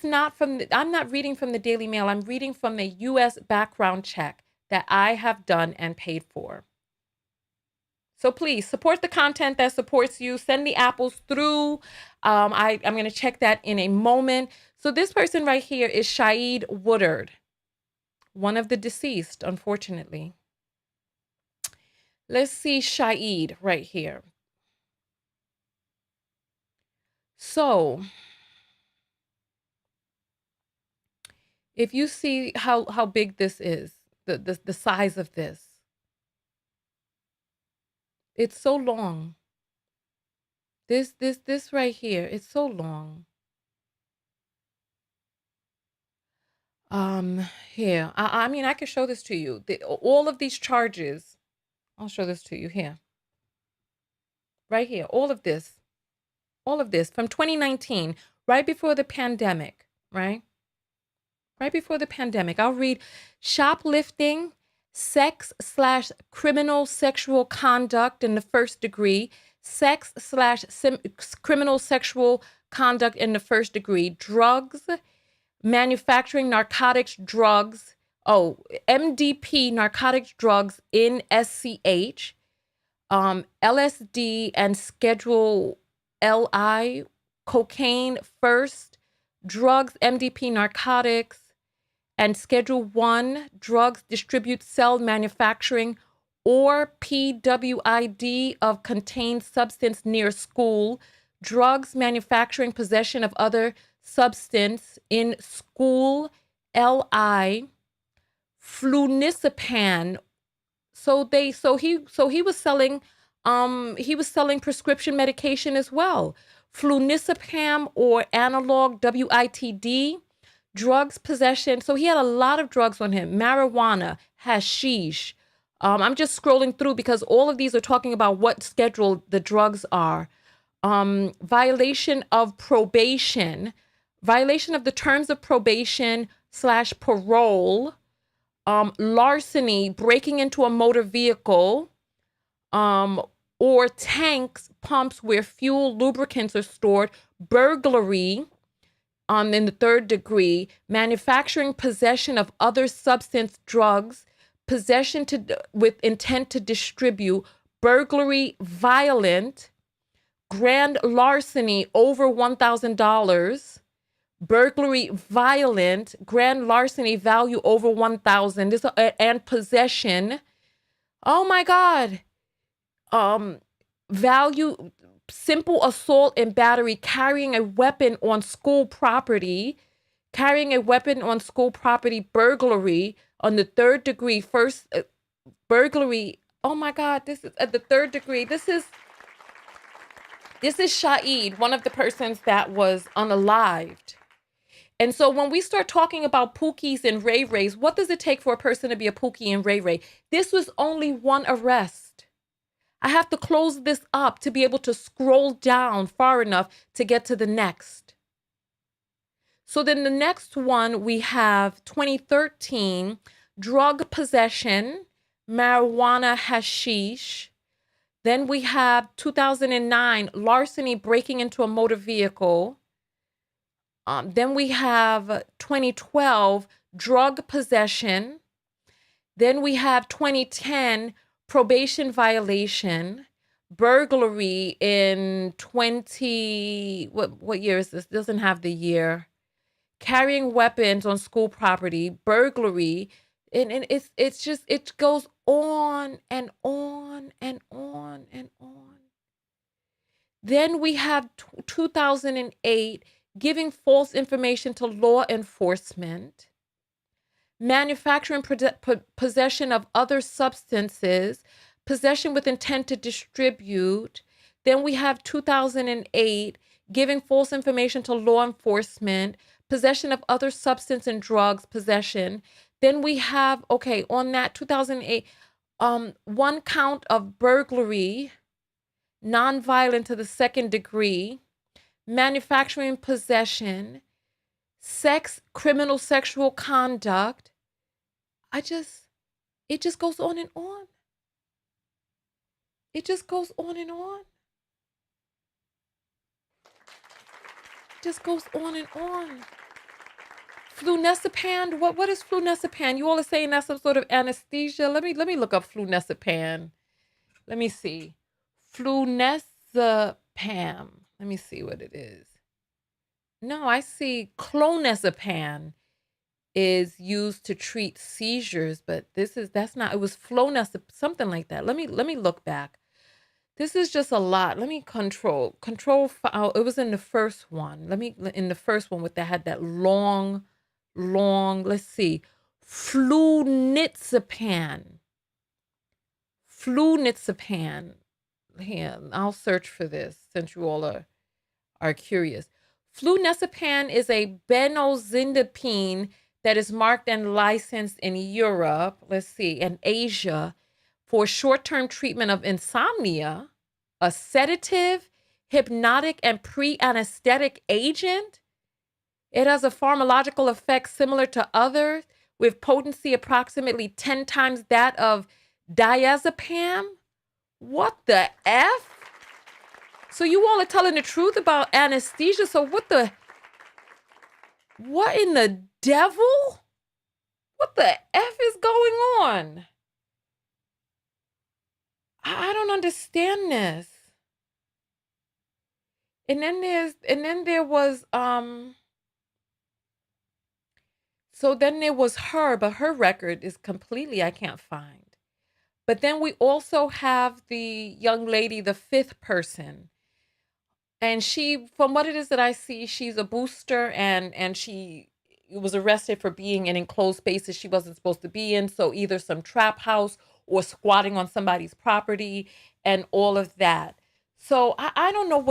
S1: not from, I'm not reading from the Daily Mail. I'm reading from a U.S. background check that I have done and paid for. So please support the content that supports you. Send the apples through. I'm going to check that in a moment. So this person right here is Shaeed Woodard, one of the deceased, unfortunately. Let's see Shaeed right here. So if you see how big this is, the size of this, it's so long. This right here, it's so long. Here, I mean, I could show this to you. All of these charges, I'll show this to you here. Right here, all of this from 2019, right before the pandemic, right? Right before the pandemic. I'll read: shoplifting, sex/criminal sexual conduct in the first degree, sex/criminal sexual conduct in the first degree, drugs, manufacturing narcotics, drugs, MDP, narcotics, drugs in SCH, LSD and Schedule LI, cocaine first, drugs, MDP, narcotics, and Schedule 1, drugs, distribute, sell, manufacturing, or PWID of contained substance near school, drugs, manufacturing, possession of other substance in school Li flunicipam. So he was selling prescription medication as well. Flunicipam or analog WITD, drugs possession. So he had a lot of drugs on him. Marijuana, hashish. I'm just scrolling through because all of these are talking about what schedule the drugs are. Violation of probation, violation of the terms of probation / parole, larceny, breaking into a motor vehicle, or tanks, pumps where fuel, lubricants are stored, burglary, in the 3rd degree, manufacturing, possession of other substance, drugs, possession with intent to distribute, burglary, violent, grand larceny over $1,000, burglary, violent, grand larceny, value over 1,000, and possession. Oh my God. Value, simple assault and battery, carrying a weapon on school property, burglary on the 3rd degree, first burglary. Oh my God, this is at the 3rd degree. This is Shaeed, one of the persons that was unalived. And so when we start talking about Pookies and Ray Rays, what does it take for a person to be a Pookie and Ray Ray? This was only one arrest. I have to close this up to be able to scroll down far enough to get to the next. So then the next one, we have 2013, drug possession, marijuana, hashish. Then we have 2009, larceny, breaking into a motor vehicle. Then we have 2012, drug possession. Then we have 2010, probation violation, burglary in what year is this? Doesn't have the year. Carrying weapons on school property, burglary, and it's just, it goes on and on and on and on. Then we have 2008, giving false information to law enforcement, manufacturing, possession of other substances, possession with intent to distribute. Then we have 2008, giving false information to law enforcement, possession of other substance and drugs, possession. Then we have, okay, on that 2008, 1 count of burglary, nonviolent to the 2nd degree, manufacturing, possession, sex, criminal sexual conduct. It just goes on and on. It just goes on and on. It just goes on and on. Flunicipam, what is flunicipam? You all are saying that's some sort of anesthesia. Let me look up flunicipam. Let me see. Flunicipam. Let me see what it is. No, I see clonazepam is used to treat seizures, but that's not, it was flonazepam, something like that. Let me look back. This is just a lot. Let me control, it was in the first one. In the first one that had that long, let's see. Flunicipam. Here, I'll search for this since you all are curious. Flunicipam is a benzodiazepine that is marked and licensed in Europe, and Asia for short-term treatment of insomnia, a sedative, hypnotic, and pre-anesthetic agent. It has a pharmacological effect similar to others with potency approximately 10 times that of diazepam. What the F? So you all are telling the truth about anesthesia. So what in the devil? What the F is going on? I don't understand this. And then there was her, but her record is completely, I can't find. But then we also have the young lady, the 5th person. And she, from what it is that I see, she's a booster and she was arrested for being in enclosed spaces she wasn't supposed to be in. So either some trap house or squatting on somebody's property and all of that. So I don't know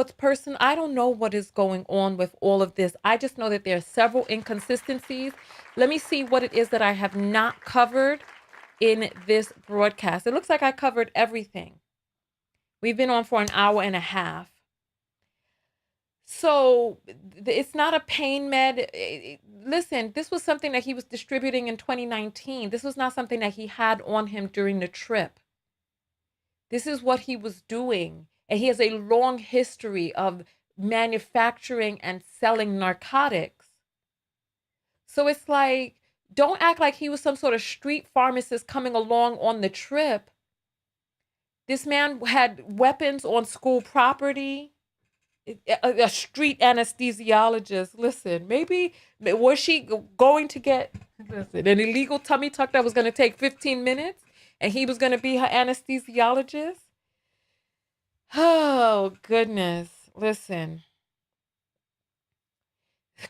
S1: I don't know what is going on with all of this. I just know that there are several inconsistencies. Let me see what it is that I have not covered in this broadcast. It looks like I covered everything. We've been on for an hour and a half. So it's not a pain med. Listen, this was something that he was distributing in 2019. This was not something that he had on him during the trip. This is what he was doing. And he has a long history of manufacturing and selling narcotics. So it's like, don't act like he was some sort of street pharmacist coming along on the trip. This man had weapons on school property. A street anesthesiologist. Listen, maybe was she going to get an illegal tummy tuck that was going to take 15 minutes and he was going to be her anesthesiologist? Oh, goodness. Listen.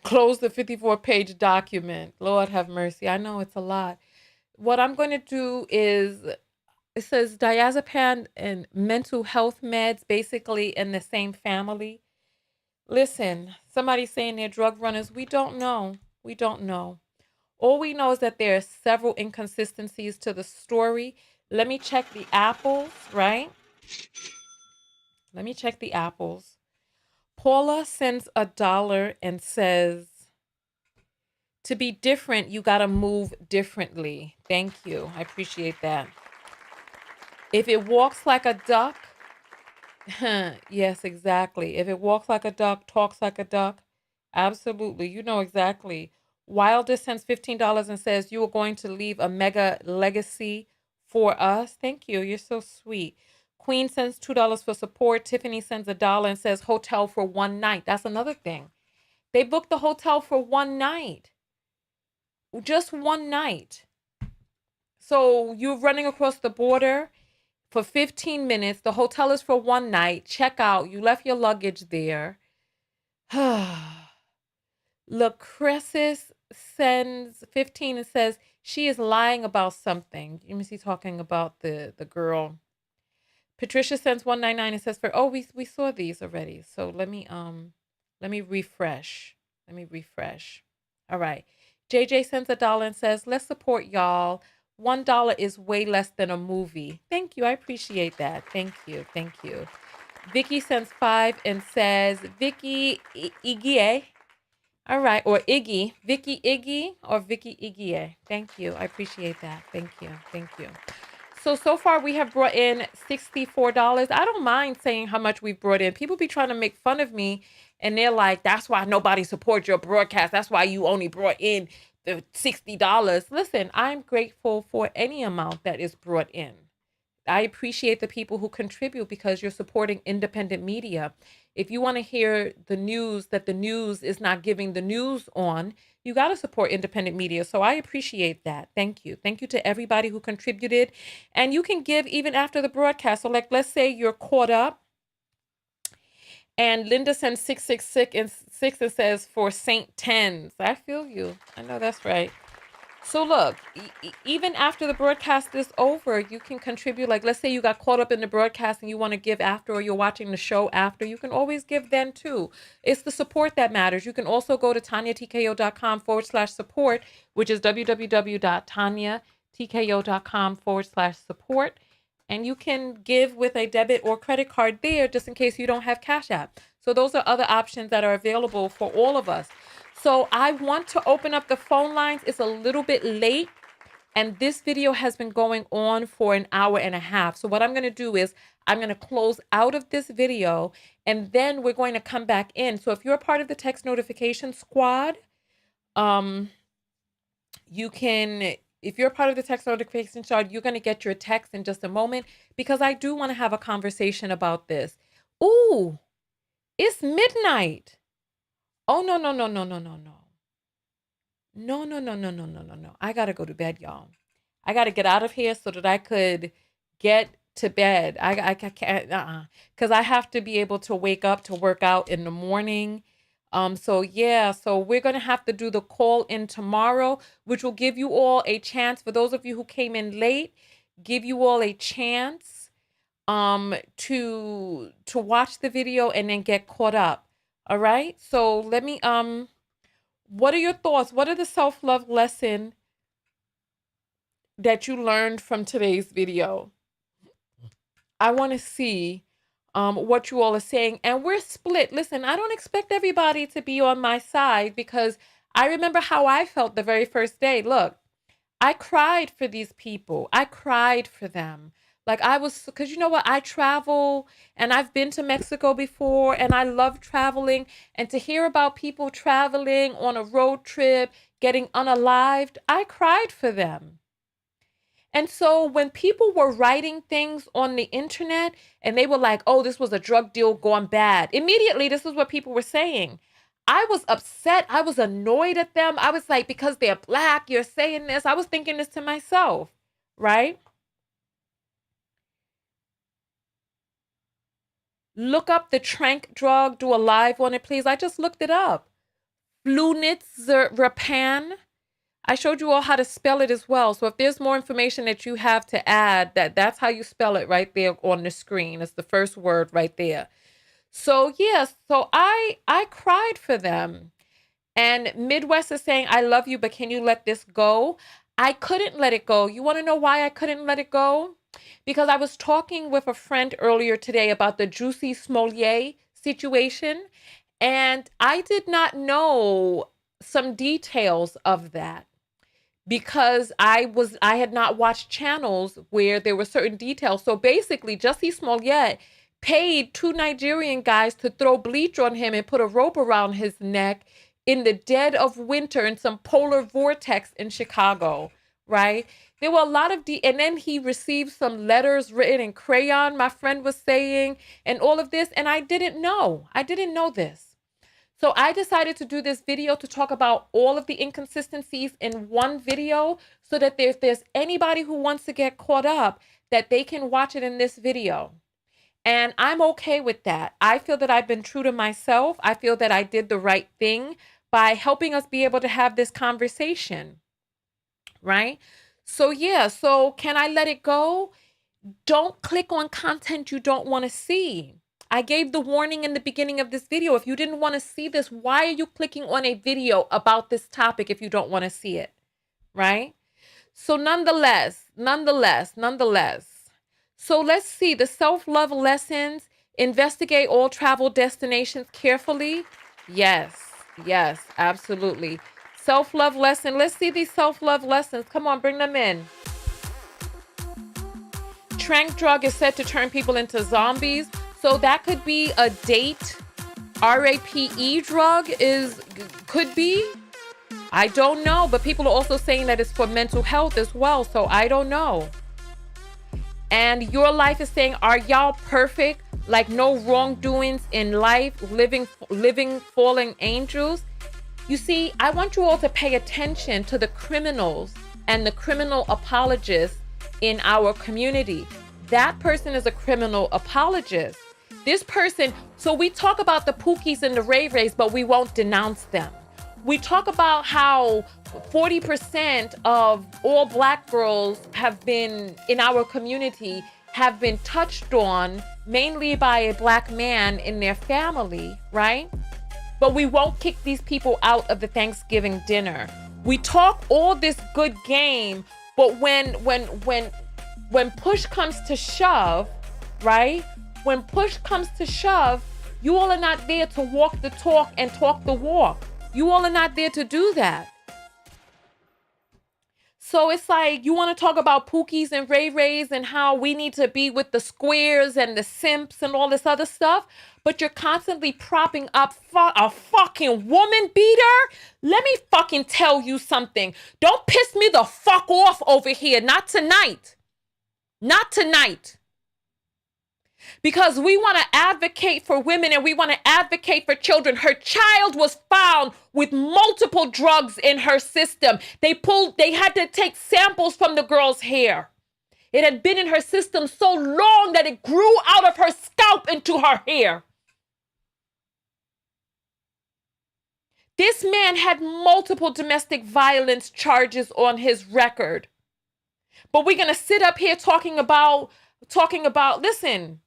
S1: Close the 54-page document. Lord have mercy. I know it's a lot. What I'm going to do is, it says diazepam and mental health meds basically in the same family. Listen, somebody's saying they're drug runners. We don't know. We don't know. All we know is that there are several inconsistencies to the story. Let me check the apples, right? Let me check the apples. Paula sends $1 and says, to be different, you got to move differently. Thank you. I appreciate that. If it walks like a duck, yes, exactly. If it walks like a duck, talks like a duck, absolutely. You know exactly. Wilder sends $15 and says, you are going to leave a mega legacy for us. Thank you. You're so sweet. Queen sends $2 for support. Tiffany sends $1 and says, hotel for one night. That's another thing. They booked the hotel for one night. Just one night. So you're running across the border for 15 minutes. The hotel is for one night. Check out. You left your luggage there. Lucresis sends 15 and says she is lying about something. You must be talking about the girl. Patricia sends 199 and says we saw these already. So let me refresh. All right. JJ sends $1 and says, let's support y'all. $1 is way less than a movie. Thank you. I appreciate that. Thank you. Thank you. Vicky sends 5 and says, Vicky Iggy. All right. Or Iggy. Vicky Iggy or Vicky Iggy. Thank you. I appreciate that. Thank you. Thank you. So far we have brought in $64. I don't mind saying how much we've brought in. People be trying to make fun of me and they're like, that's why nobody supports your broadcast. That's why you only brought in the $60. Listen, I'm grateful for any amount that is brought in. I appreciate the people who contribute because you're supporting independent media. If you want to hear the news that the news is not giving the news on, you got to support independent media. So I appreciate that. Thank you. Thank you to everybody who contributed. And you can give even after the broadcast. So like, let's say you're caught up and Linda sends 666 and says for St. Tens. I feel you. I know that's right. So look, even after the broadcast is over, you can contribute. Like, let's say you got caught up in the broadcast and you want to give after, or you're watching the show after, you can always give then too. It's the support that matters. You can also go to TonyaTKO.com/support, which is www.TonyaTKO.com/support. And you can give with a debit or credit card there just in case you don't have Cash App. So those are other options that are available for all of us. So I want to open up the phone lines. It's a little bit late, and this video has been going on for an hour and a half. So what I'm going to do is I'm going to close out of this video, and then we're going to come back in. So if you're a part of the text notification squad, you can, if you're a part of the text notification squad, you're going to get your text in just a moment, because I do want to have a conversation about this. Ooh, it's midnight. Oh, no. No. I got to go to bed, y'all. I got to get out of here so that I could get to bed. I can't, because I have to be able to wake up to work out in the morning. So yeah, so we're going to have to do the call in tomorrow, which will give you all a chance, for those of you who came in late, give you all a chance to watch the video and then get caught up. All right? So let me what are your thoughts? What are the self-love lesson that you learned from today's video? I want to see what you all are saying. And we're split. Listen, I don't expect everybody to be on my side, because I remember how I felt the very first day. Look, I cried for these people. I cried for them. Like I was, because you know what? I travel and I've been to Mexico before and I love traveling. And to hear about people traveling on a road trip, getting unalived, I cried for them. And so when people were writing things on the internet and they were like, oh, this was a drug deal gone bad, immediately this is what people were saying. I was upset. I was annoyed at them. I was like, because they're black, you're saying this. I was thinking this to myself, right? Look up the trank drug, do a live on it, please. I just looked it up. Flunitrazepam. I showed you all how to spell it as well. So if there's more information that you have to add, that's how you spell it right there on the screen. It's the first word right there. So yes, so I cried for them. And Midwest is saying, I love you, but can you let this go? I couldn't let it go. You want to know why I couldn't let it go? Because I was talking with a friend earlier today about the Juicy Smollett situation, and I did not know some details of that, because I had not watched channels where there were certain details. So basically, Jussie Smollett paid 2 Nigerian guys to throw bleach on him and put a rope around his neck in the dead of winter in some polar vortex in Chicago, right? There were a lot of, and then he received some letters written in crayon, my friend was saying, and all of this, and I didn't know. I didn't know this. So I decided to do this video to talk about all of the inconsistencies in one video, so that if there's anybody who wants to get caught up, that they can watch it in this video. And I'm okay with that. I feel that I've been true to myself. I feel that I did the right thing by helping us be able to have this conversation, right? So yeah, so can I let it go? Don't click on content you don't want to see. I gave the warning in the beginning of this video. If you didn't want to see this, why are you clicking on a video about this topic if you don't want to see it, right? So nonetheless. So let's see the self-love lessons. Investigate all travel destinations carefully. Yes, absolutely. Self-love lesson. Let's see these self-love lessons. Come on, bring them in. Trank drug is said to turn people into zombies. So that could be a date. RAPE drug could be. I don't know, but people are also saying that it's for mental health as well. So I don't know. And Your Life is saying, are y'all perfect? Like no wrongdoings in life, living fallen angels? You see, I want you all to pay attention to the criminals and the criminal apologists in our community. That person is a criminal apologist. This person, so we talk about the Pookies and the Ray Rays, but we won't denounce them. We talk about how 40% of all black girls have been, in our community, have been touched on, mainly by a black man in their family, right? But we won't kick these people out of the Thanksgiving dinner. We talk all this good game, but when push comes to shove, right? When push comes to shove, you all are not there to walk the talk and talk the walk. You all are not there to do that. So it's like you want to talk about Pookies and Ray Rays and how we need to be with the squares and the simps and all this other stuff, but you're constantly propping up a fucking woman beater? Let me fucking tell you something. Don't piss me the fuck off over here. Not tonight. Not tonight. Because we want to advocate for women and we want to advocate for children. Her child was found with multiple drugs in her system. They had to take samples from the girl's hair. It had been in her system so long that it grew out of her scalp into her hair. This man had multiple domestic violence charges on his record. But we're going to sit up here talking about, listen,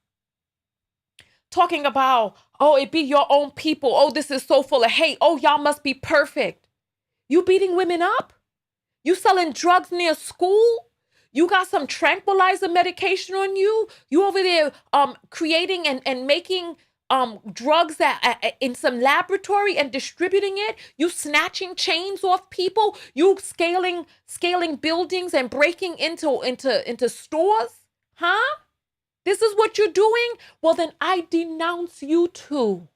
S1: talking about, oh, it be your own people. Oh, this is so full of hate. Oh, y'all must be perfect. You beating women up? You selling drugs near school? You got some tranquilizer medication on you? You over there creating and making drugs in some laboratory and distributing it? You snatching chains off people? You scaling buildings and breaking into stores? Huh? This is what you're doing? Well, then I denounce you too.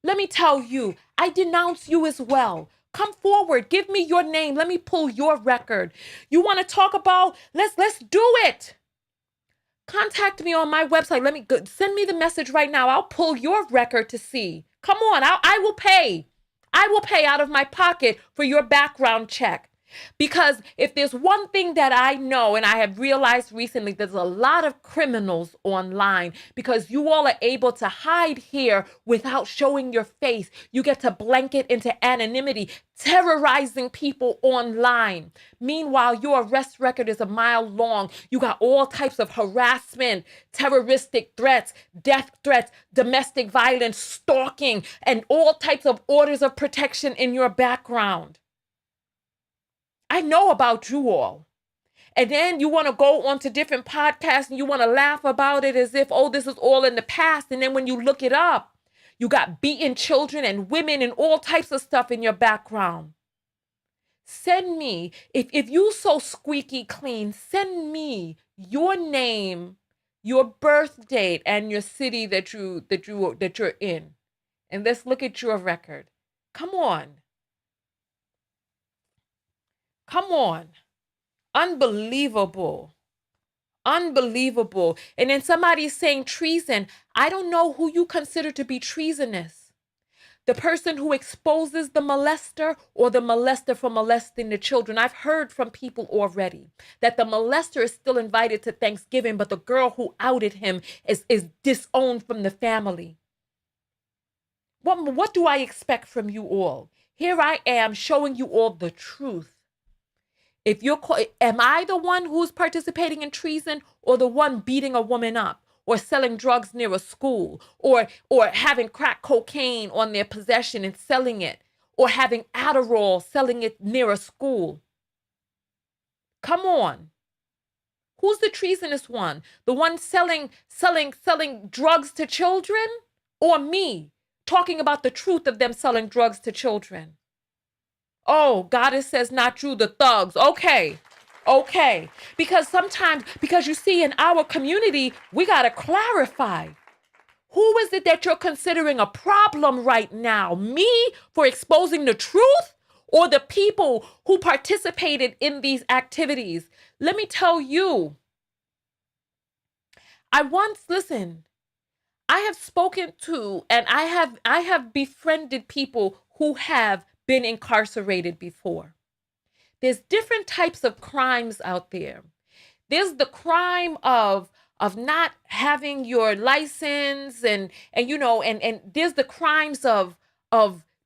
S1: Let me tell you, I denounce you as well. Come forward, give me your name. Let me pull your record. You want to talk about, let's do it. Contact me on my website. Send me the message right now. I'll pull your record to see. Come on, I will pay. I will pay out of my pocket for your background check. Because if there's one thing that I know, and I have realized recently, there's a lot of criminals online because you all are able to hide here without showing your face. You get to blanket into anonymity, terrorizing people online. Meanwhile, your arrest record is a mile long. You got all types of harassment, terroristic threats, death threats, domestic violence, stalking, and all types of orders of protection in your background. I know about you all. And then you want to go onto different podcasts and you want to laugh about it as if, oh, this is all in the past. And then when you look it up, you got beaten children and women and all types of stuff in your background. Send me, if you so squeaky clean, send me your name, your birth date, and your city that you're in. And let's look at your record. Come on. Come on. Unbelievable. Unbelievable. And then somebody's saying treason. I don't know who you consider to be treasonous. The person who exposes the molester or the molester for molesting the children. I've heard from people already that the molester is still invited to Thanksgiving, but the girl who outed him is disowned from the family. What do I expect from you all? Here I am showing you all the truth. Am I the one who's participating in treason or the one beating a woman up or selling drugs near a school or having crack cocaine on their possession and selling it or having Adderall, selling it near a school? Come on. Who's the treasonous one? The one selling drugs to children or me talking about the truth of them selling drugs to children? Oh, Goddess says not you, the thugs. Okay. Because you see, in our community, we got to clarify. Who is it that you're considering a problem right now? Me for exposing the truth or the people who participated in these activities? Let me tell you. I have spoken to and I have befriended people who have been incarcerated before. There's different types of crimes out there. There's the crime of not having your license and there's the crimes of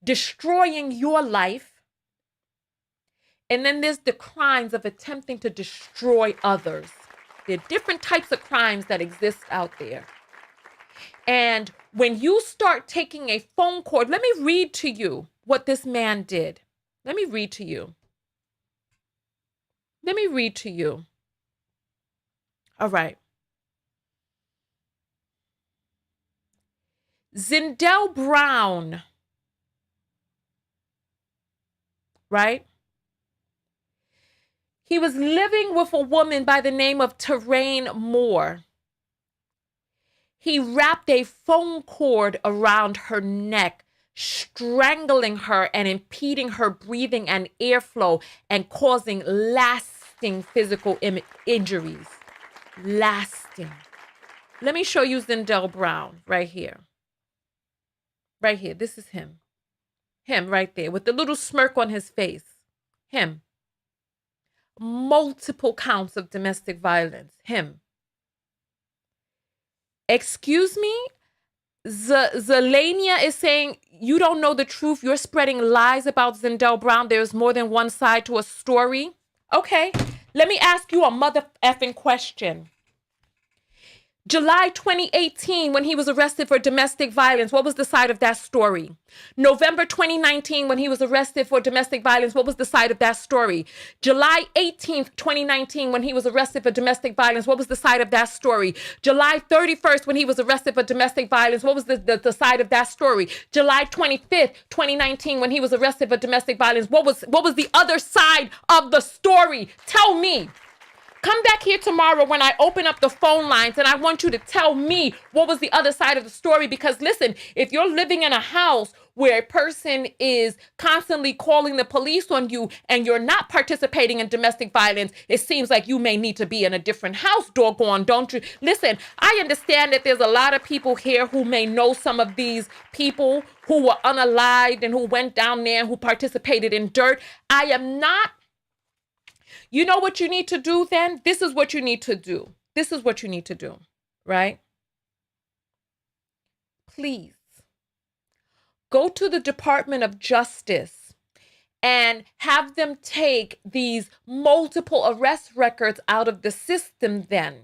S1: destroying your life. And then there's the crimes of attempting to destroy others. There are different types of crimes that exist out there. And when you start taking a phone call, let me read to you what this man did. Let me read to you. All right. Zindell Brown, right? He was living with a woman by the name of Terrain Moore. He wrapped a phone cord around her neck, strangling her and impeding her breathing and airflow and causing lasting physical injuries. Lasting. Let me show you Zindell Brown right here. Right here. This is him. Him right there with the little smirk on his face. Him. Multiple counts of domestic violence. Him. Excuse me? Zelania is saying, you don't know the truth. You're spreading lies about Zindell Brown. There's more than one side to a story. Okay, let me ask you a mother effing question. July 2018, when he was arrested for domestic violence, what was the side of that story? November 2019, when he was arrested for domestic violence, what was the side of that story? July 18th, 2019, when he was arrested for domestic violence, what was the side of that story? July 31st, when he was arrested for domestic violence, what was the side of that story? July 25th, 2019, when he was arrested for domestic violence, what was the other side of the story? Tell me. Come back here tomorrow when I open up the phone lines, and I want you to tell me what was the other side of the story. Because listen, if you're living in a house where a person is constantly calling the police on you and you're not participating in domestic violence, it seems like you may need to be in a different house, doggone, don't you? Listen, I understand that there's a lot of people here who may know some of these people who were unalived and who went down there and who participated in dirt. I am not. You know what you need to do then? This is what you need to do. This is what you need to do, right? Please go to the Department of Justice and have them take these multiple arrest records out of the system then,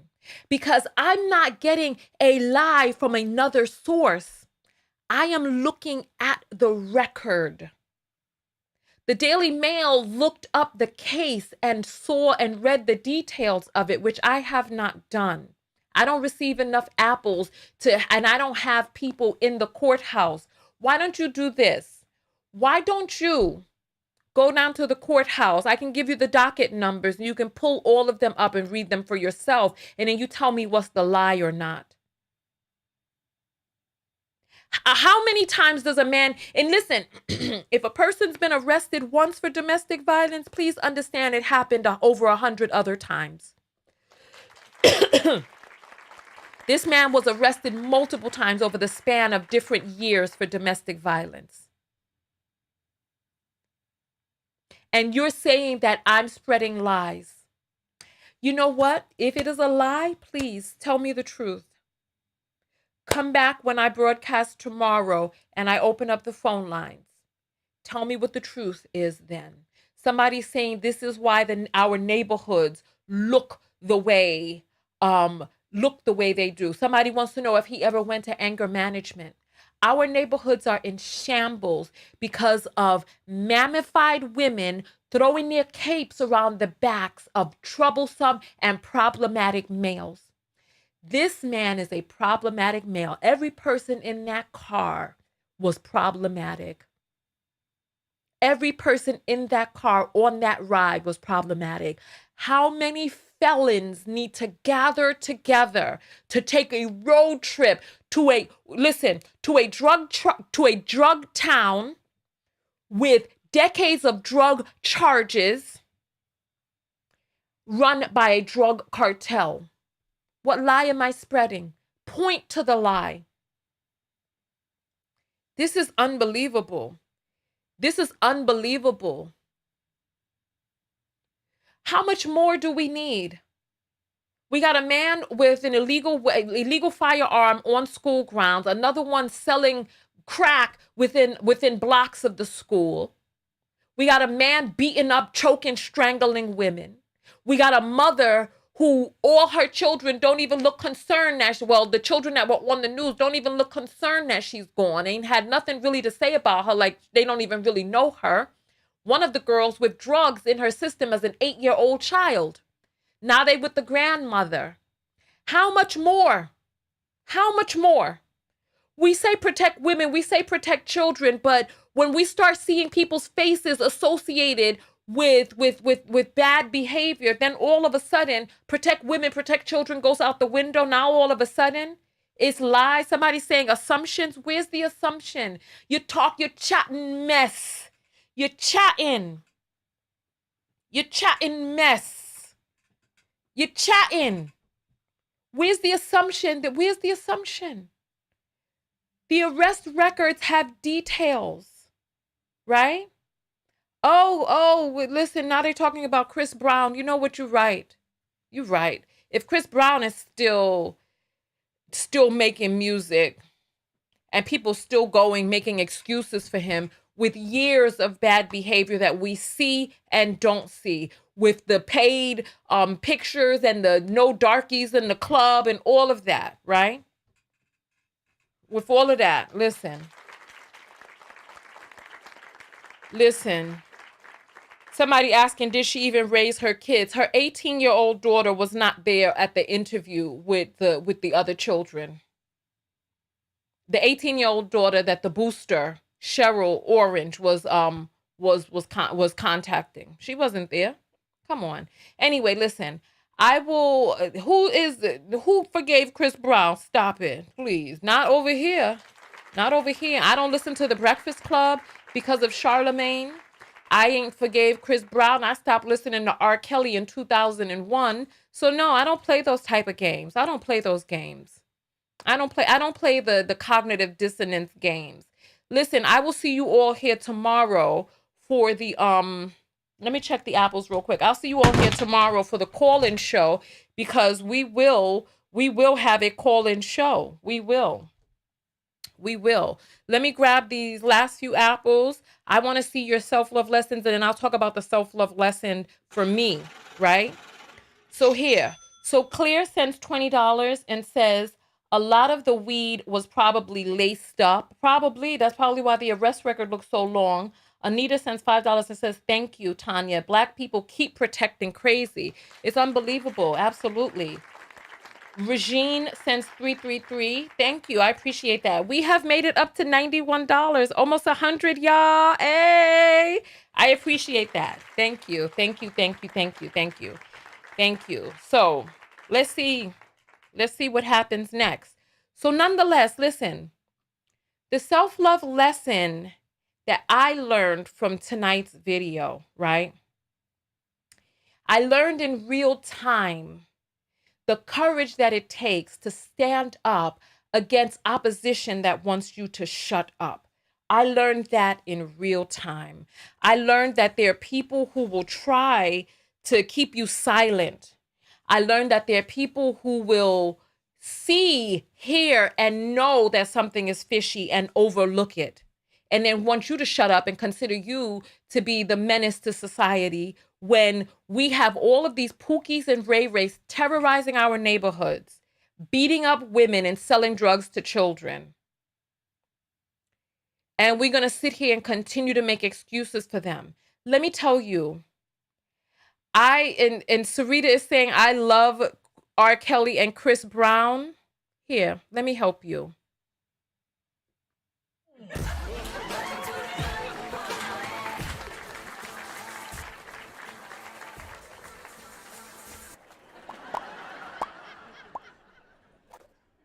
S1: because I'm not getting a lie from another source. I am looking at the record. The Daily Mail looked up the case and saw and read the details of it, which I have not done. I don't receive enough apples and I don't have people in the courthouse. Why don't you do this? Why don't you go down to the courthouse? I can give you the docket numbers and you can pull all of them up and read them for yourself. And then you tell me what's the lie or not. How many times does a man, and listen, if a person's been arrested once for domestic violence, please understand it happened over 100 other times. This man was arrested multiple times over the span of different years for domestic violence. And you're saying that I'm spreading lies. You know what? If it is a lie, please tell me the truth. Come back when I broadcast tomorrow and I open up the phone lines. Tell me what the truth is then. Somebody's saying this is why our neighborhoods look the way they do. Somebody wants to know if he ever went to anger management. Our neighborhoods are in shambles because of mammified women throwing their capes around the backs of troublesome and problematic males. This man is a problematic male. Every person in that car was problematic. Every person in that car on that ride was problematic. How many felons need to gather together to take a road trip to a drug town with decades of drug charges run by a drug cartel? What lie am I spreading? Point to the lie. This is unbelievable. This is unbelievable. How much more do we need? We got a man with an illegal firearm on school grounds, another one selling crack within blocks of the school. We got a man beating up, choking, strangling women. We got a mother who all her children don't even look concerned that, the children that were on the news don't even look concerned that she's gone. Ain't had nothing really to say about her, like they don't even really know her. One of the girls with drugs in her system as an 8-year-old child. Now they with the grandmother. How much more? How much more? We say protect women, we say protect children, but when we start seeing people's faces associated with bad behavior, then all of a sudden, protect women, protect children goes out the window. Now all of a sudden, it's lies. Somebody's saying assumptions. Where's the assumption? You're chatting mess. You're chatting mess. You're chatting. Where's the assumption? Where's the assumption? The arrest records have details, right? Oh, listen, now they're talking about Chris Brown. You know what? You're right. You're right. If Chris Brown is still making music, and people still going, making excuses for him with years of bad behavior that we see and don't see, with the paid pictures and the no darkies in the club and all of that, right? With all of that, listen. Somebody asking, did she even raise her kids? Her 18-year-old daughter was not there at the interview with the other children. The 18-year-old daughter that the booster Cheryl Orange was contacting. She wasn't there. Come on. Anyway, listen. I will. Who forgave Chris Brown? Stop it, please. Not over here. Not over here. I don't listen to the Breakfast Club because of Charlemagne. I ain't forgave Chris Brown. I stopped listening to R. Kelly in 2001. So no, I don't play those type of games. I don't play those games. I don't play the cognitive dissonance games. Listen, I will see you all here tomorrow for the let me check the apples real quick. I'll see you all here tomorrow for the call-in show, because we will have a call-in show. We will. Let me grab these last few apples. I want to see your self-love lessons, and then I'll talk about the self-love lesson for me, right? So here. So Claire sends $20 and says, a lot of the weed was probably laced up. Probably. That's probably why the arrest record looks so long. Anita sends $5 and says, thank you, Tonya. Black people keep protecting crazy. It's unbelievable. Absolutely. Regine sends 333. Thank you. I appreciate that. We have made it up to $91. Almost 100, y'all. Hey. I appreciate that. Thank you. Thank you. Thank you. Thank you. Thank you. Thank you. So let's see what happens next. So nonetheless, listen, the self-love lesson that I learned from tonight's video, right? I learned in real time the courage that it takes to stand up against opposition that wants you to shut up. I learned that in real time. I learned that there are people who will try to keep you silent. I learned that there are people who will see, hear, and know that something is fishy and overlook it, and then want you to shut up and consider you to be the menace to society, when we have all of these Pookies and Ray Rays terrorizing our neighborhoods, beating up women and selling drugs to children. And we're going to sit here and continue to make excuses for them. Let me tell you, and Sarita is saying, I love R. Kelly and Chris Brown. Here, let me help you.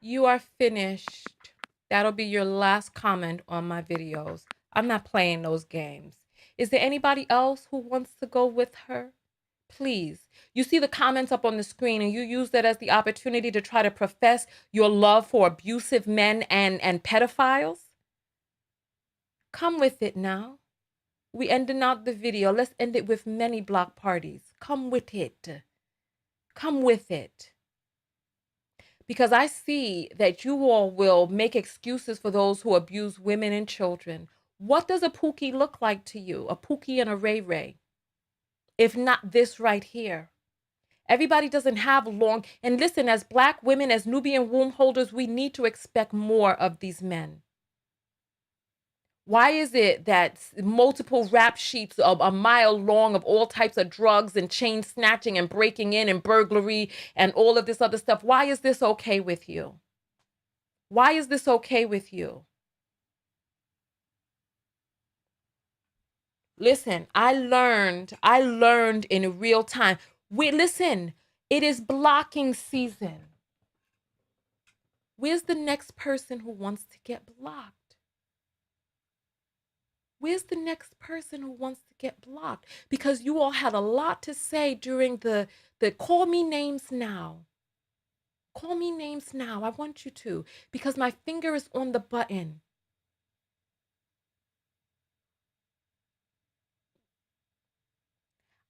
S1: You are finished. That'll be your last comment on my videos. I'm not playing those games. Is there anybody else who wants to go with her? Please. You see the comments up on the screen, and you use that as the opportunity to try to profess your love for abusive men and pedophiles? Come with it now. We ending out the video. Let's end it with many block parties. Come with it. Come with it. Because I see that you all will make excuses for those who abuse women and children. What does a Pookie look like to you? A Pookie and a Ray Ray? If not this right here. Everybody doesn't have long. And listen, as Black women, as Nubian womb holders, we need to expect more of these men. Why is it that multiple rap sheets of a mile long of all types of drugs and chain snatching and breaking in and burglary and all of this other stuff? Why is this okay with you? Why is this okay with you? Listen, I learned in real time. Listen, it is blocking season. Where's the next person who wants to get blocked? Where's the next person who wants to get blocked? Because you all had a lot to say during the call me names now. Call me names now. I want you to, because my finger is on the button.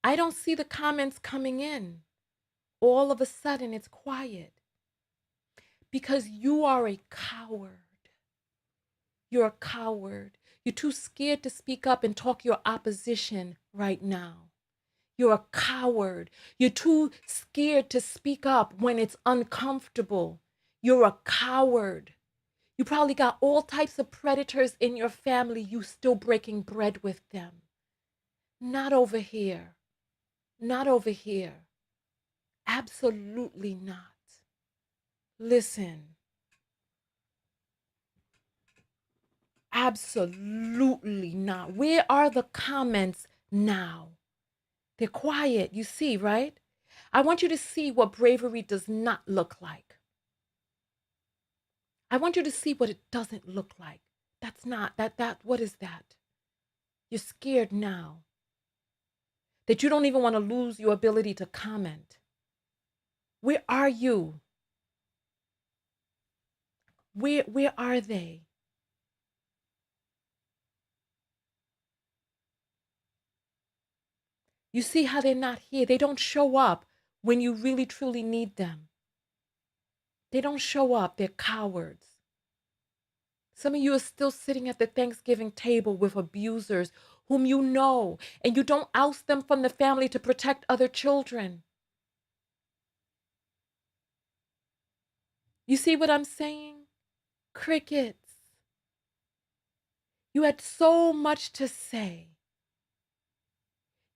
S1: I don't see the comments coming in. All of a sudden, it's quiet. Because you are a coward. You're a coward. You're too scared to speak up and talk your opposition right now. You're a coward. You're too scared to speak up when it's uncomfortable. You're a coward. You probably got all types of predators in your family. You still breaking bread with them. Not over here. Not over here. Absolutely not. Listen. Absolutely not. Where are the comments now? They're quiet, you see, right? I want you to see what bravery does not look like. I want you to see what it doesn't look like. That's not, what is that? You're scared now. That you don't even want to lose your ability to comment. Where are you? Where are they? You see how they're not here. They don't show up when you really truly need them. They don't show up. They're cowards. Some of you are still sitting at the Thanksgiving table with abusers whom you know, and you don't oust them from the family to protect other children. You see what I'm saying? Crickets. You had so much to say.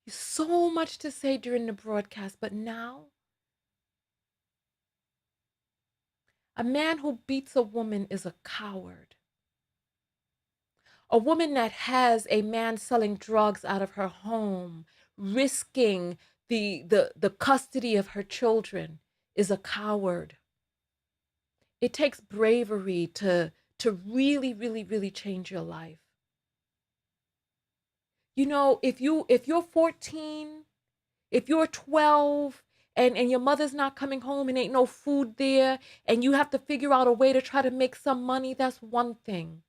S1: So much to say during the broadcast, but now, a man who beats a woman is a coward. A woman that has a man selling drugs out of her home, risking the custody of her children, is a coward. It takes bravery to really, really, really change your life. You know, if you're 14, if you're 12, and your mother's not coming home and ain't no food there, and you have to figure out a way to try to make some money, that's one thing.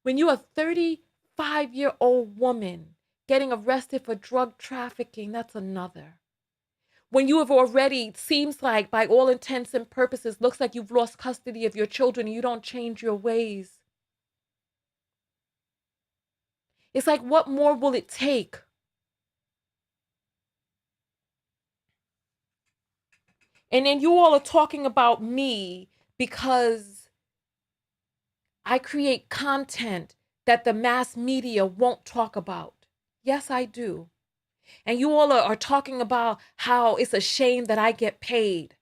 S1: When you're a 35-year-old woman getting arrested for drug trafficking, that's another. When you have already, seems like by all intents and purposes, looks like you've lost custody of your children and you don't change your ways. It's like, what more will it take? And then you all are talking about me because I create content that the mass media won't talk about. Yes, I do. And you all are talking about how it's a shame that I get paid.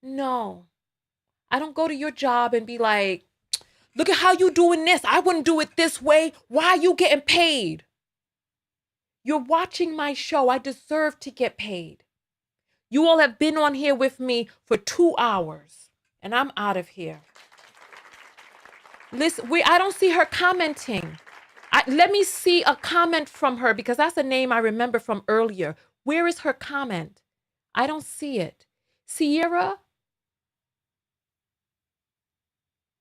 S1: No, I don't go to your job and be like, look at how you doing this. I wouldn't do it this way. Why are you getting paid? You're watching my show. I deserve to get paid. You all have been on here with me for 2 hours, and I'm out of here. Listen, I don't see her commenting. Let me see a comment from her, because that's a name I remember from earlier. Where is her comment? I don't see it. Sierra?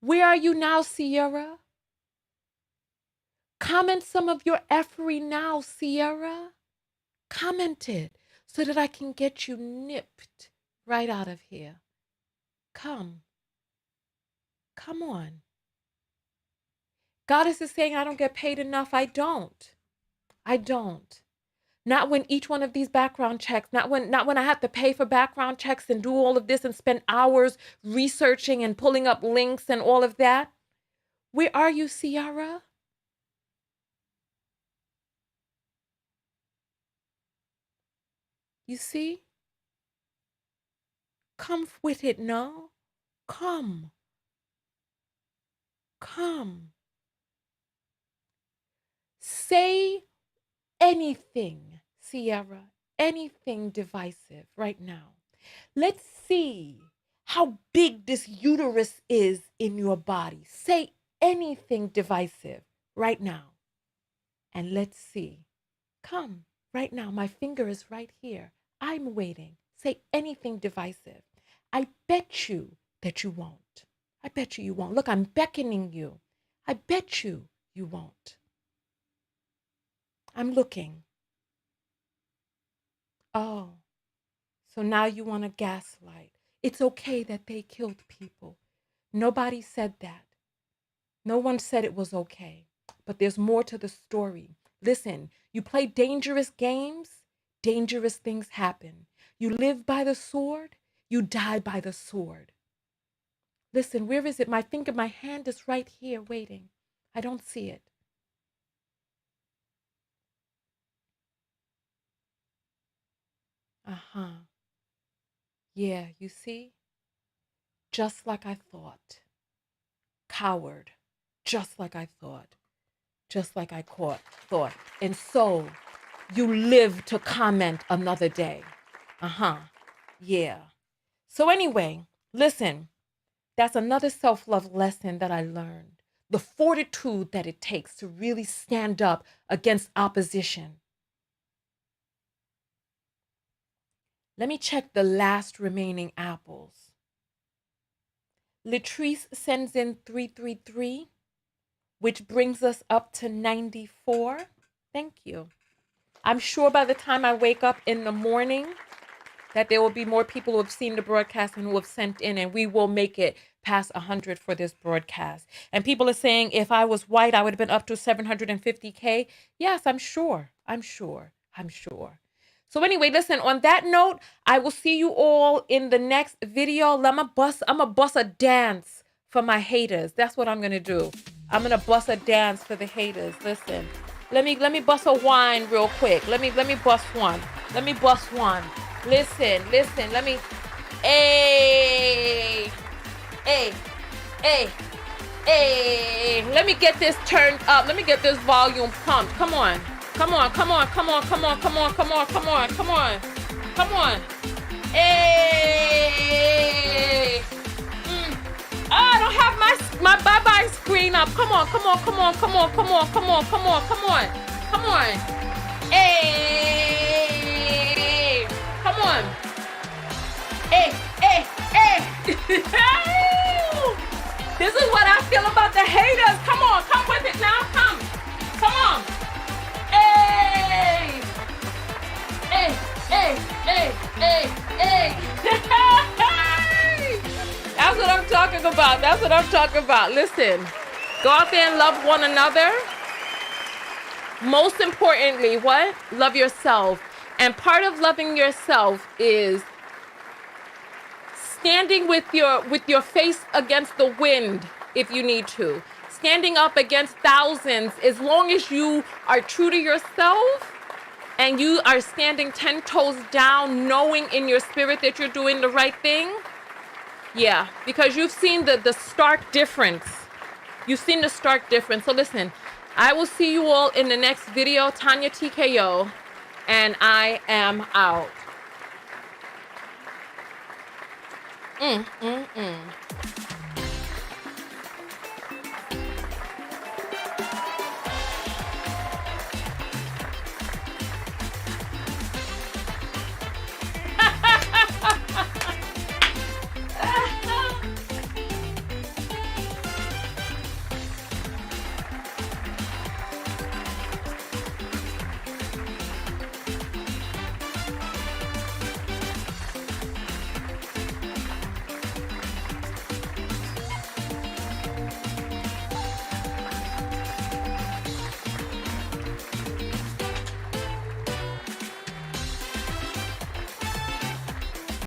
S1: Where are you now, Sierra? Comment some of your effery now, Sierra. Comment it so that I can get you nipped right out of here. Come. Come on. Goddess is saying I don't get paid enough. I don't. I don't. Not when each one of these background checks, not when I have to pay for background checks and do all of this and spend hours researching and pulling up links and all of that. Where are you, Ciara? You see? Come with it, no? Come. Come. Say anything, Sierra, anything divisive right now. Let's see how big this uterus is in your body. Say anything divisive right now. And let's see. Come right now. My finger is right here. I'm waiting. Say anything divisive. I bet you that you won't. I bet you won't. Look, I'm beckoning you. I bet you won't. I'm looking. Oh, so now you want to gaslight. It's okay that they killed people. Nobody said that. No one said it was okay, but there's more to the story. Listen, you play dangerous games, dangerous things happen. You live by the sword, you die by the sword. Listen, where is it? My finger, my hand is right here waiting. I don't see it. Uh-huh. Yeah, you see? Just like I thought. Coward. Just like I thought. Just like I thought. And so, you live to comment another day. Uh-huh. Yeah. So anyway, listen. That's another self-love lesson that I learned. The fortitude that it takes to really stand up against opposition. Let me check the last remaining apples. Latrice sends in 333, which brings us up to 94. Thank you. I'm sure by the time I wake up in the morning that there will be more people who have seen the broadcast and who have sent in, and we will make it past 100 for this broadcast. And people are saying if I was white, I would have been up to 750K. Yes, I'm sure. So anyway, listen, on that note, I will see you all in the next video. I'm a bust a dance for my haters. That's what I'm gonna do. I'm gonna bust a dance for the haters. Listen, let me bust a wine real quick. Let me bust one. Let me bust one. Listen, let me, hey, let me get this turned up. Let me get this volume pumped. Come on. Hey. I don't have my bye-bye screen up. Come on. Hey. Come on. Hey. This is what I feel about the haters. Come on, come with it now. Come on. Hey. That's what I'm talking about. Listen, go out there and love one another. Most importantly, what? Love yourself. And part of loving yourself is standing with your face against the wind if you need to. Standing up against thousands, as long as you are true to yourself and you are standing 10 toes down, knowing in your spirit that you're doing the right thing. Yeah, because you've seen the stark difference. You've seen the stark difference. So listen, I will see you all in the next video. Tonya TKO, and I am out.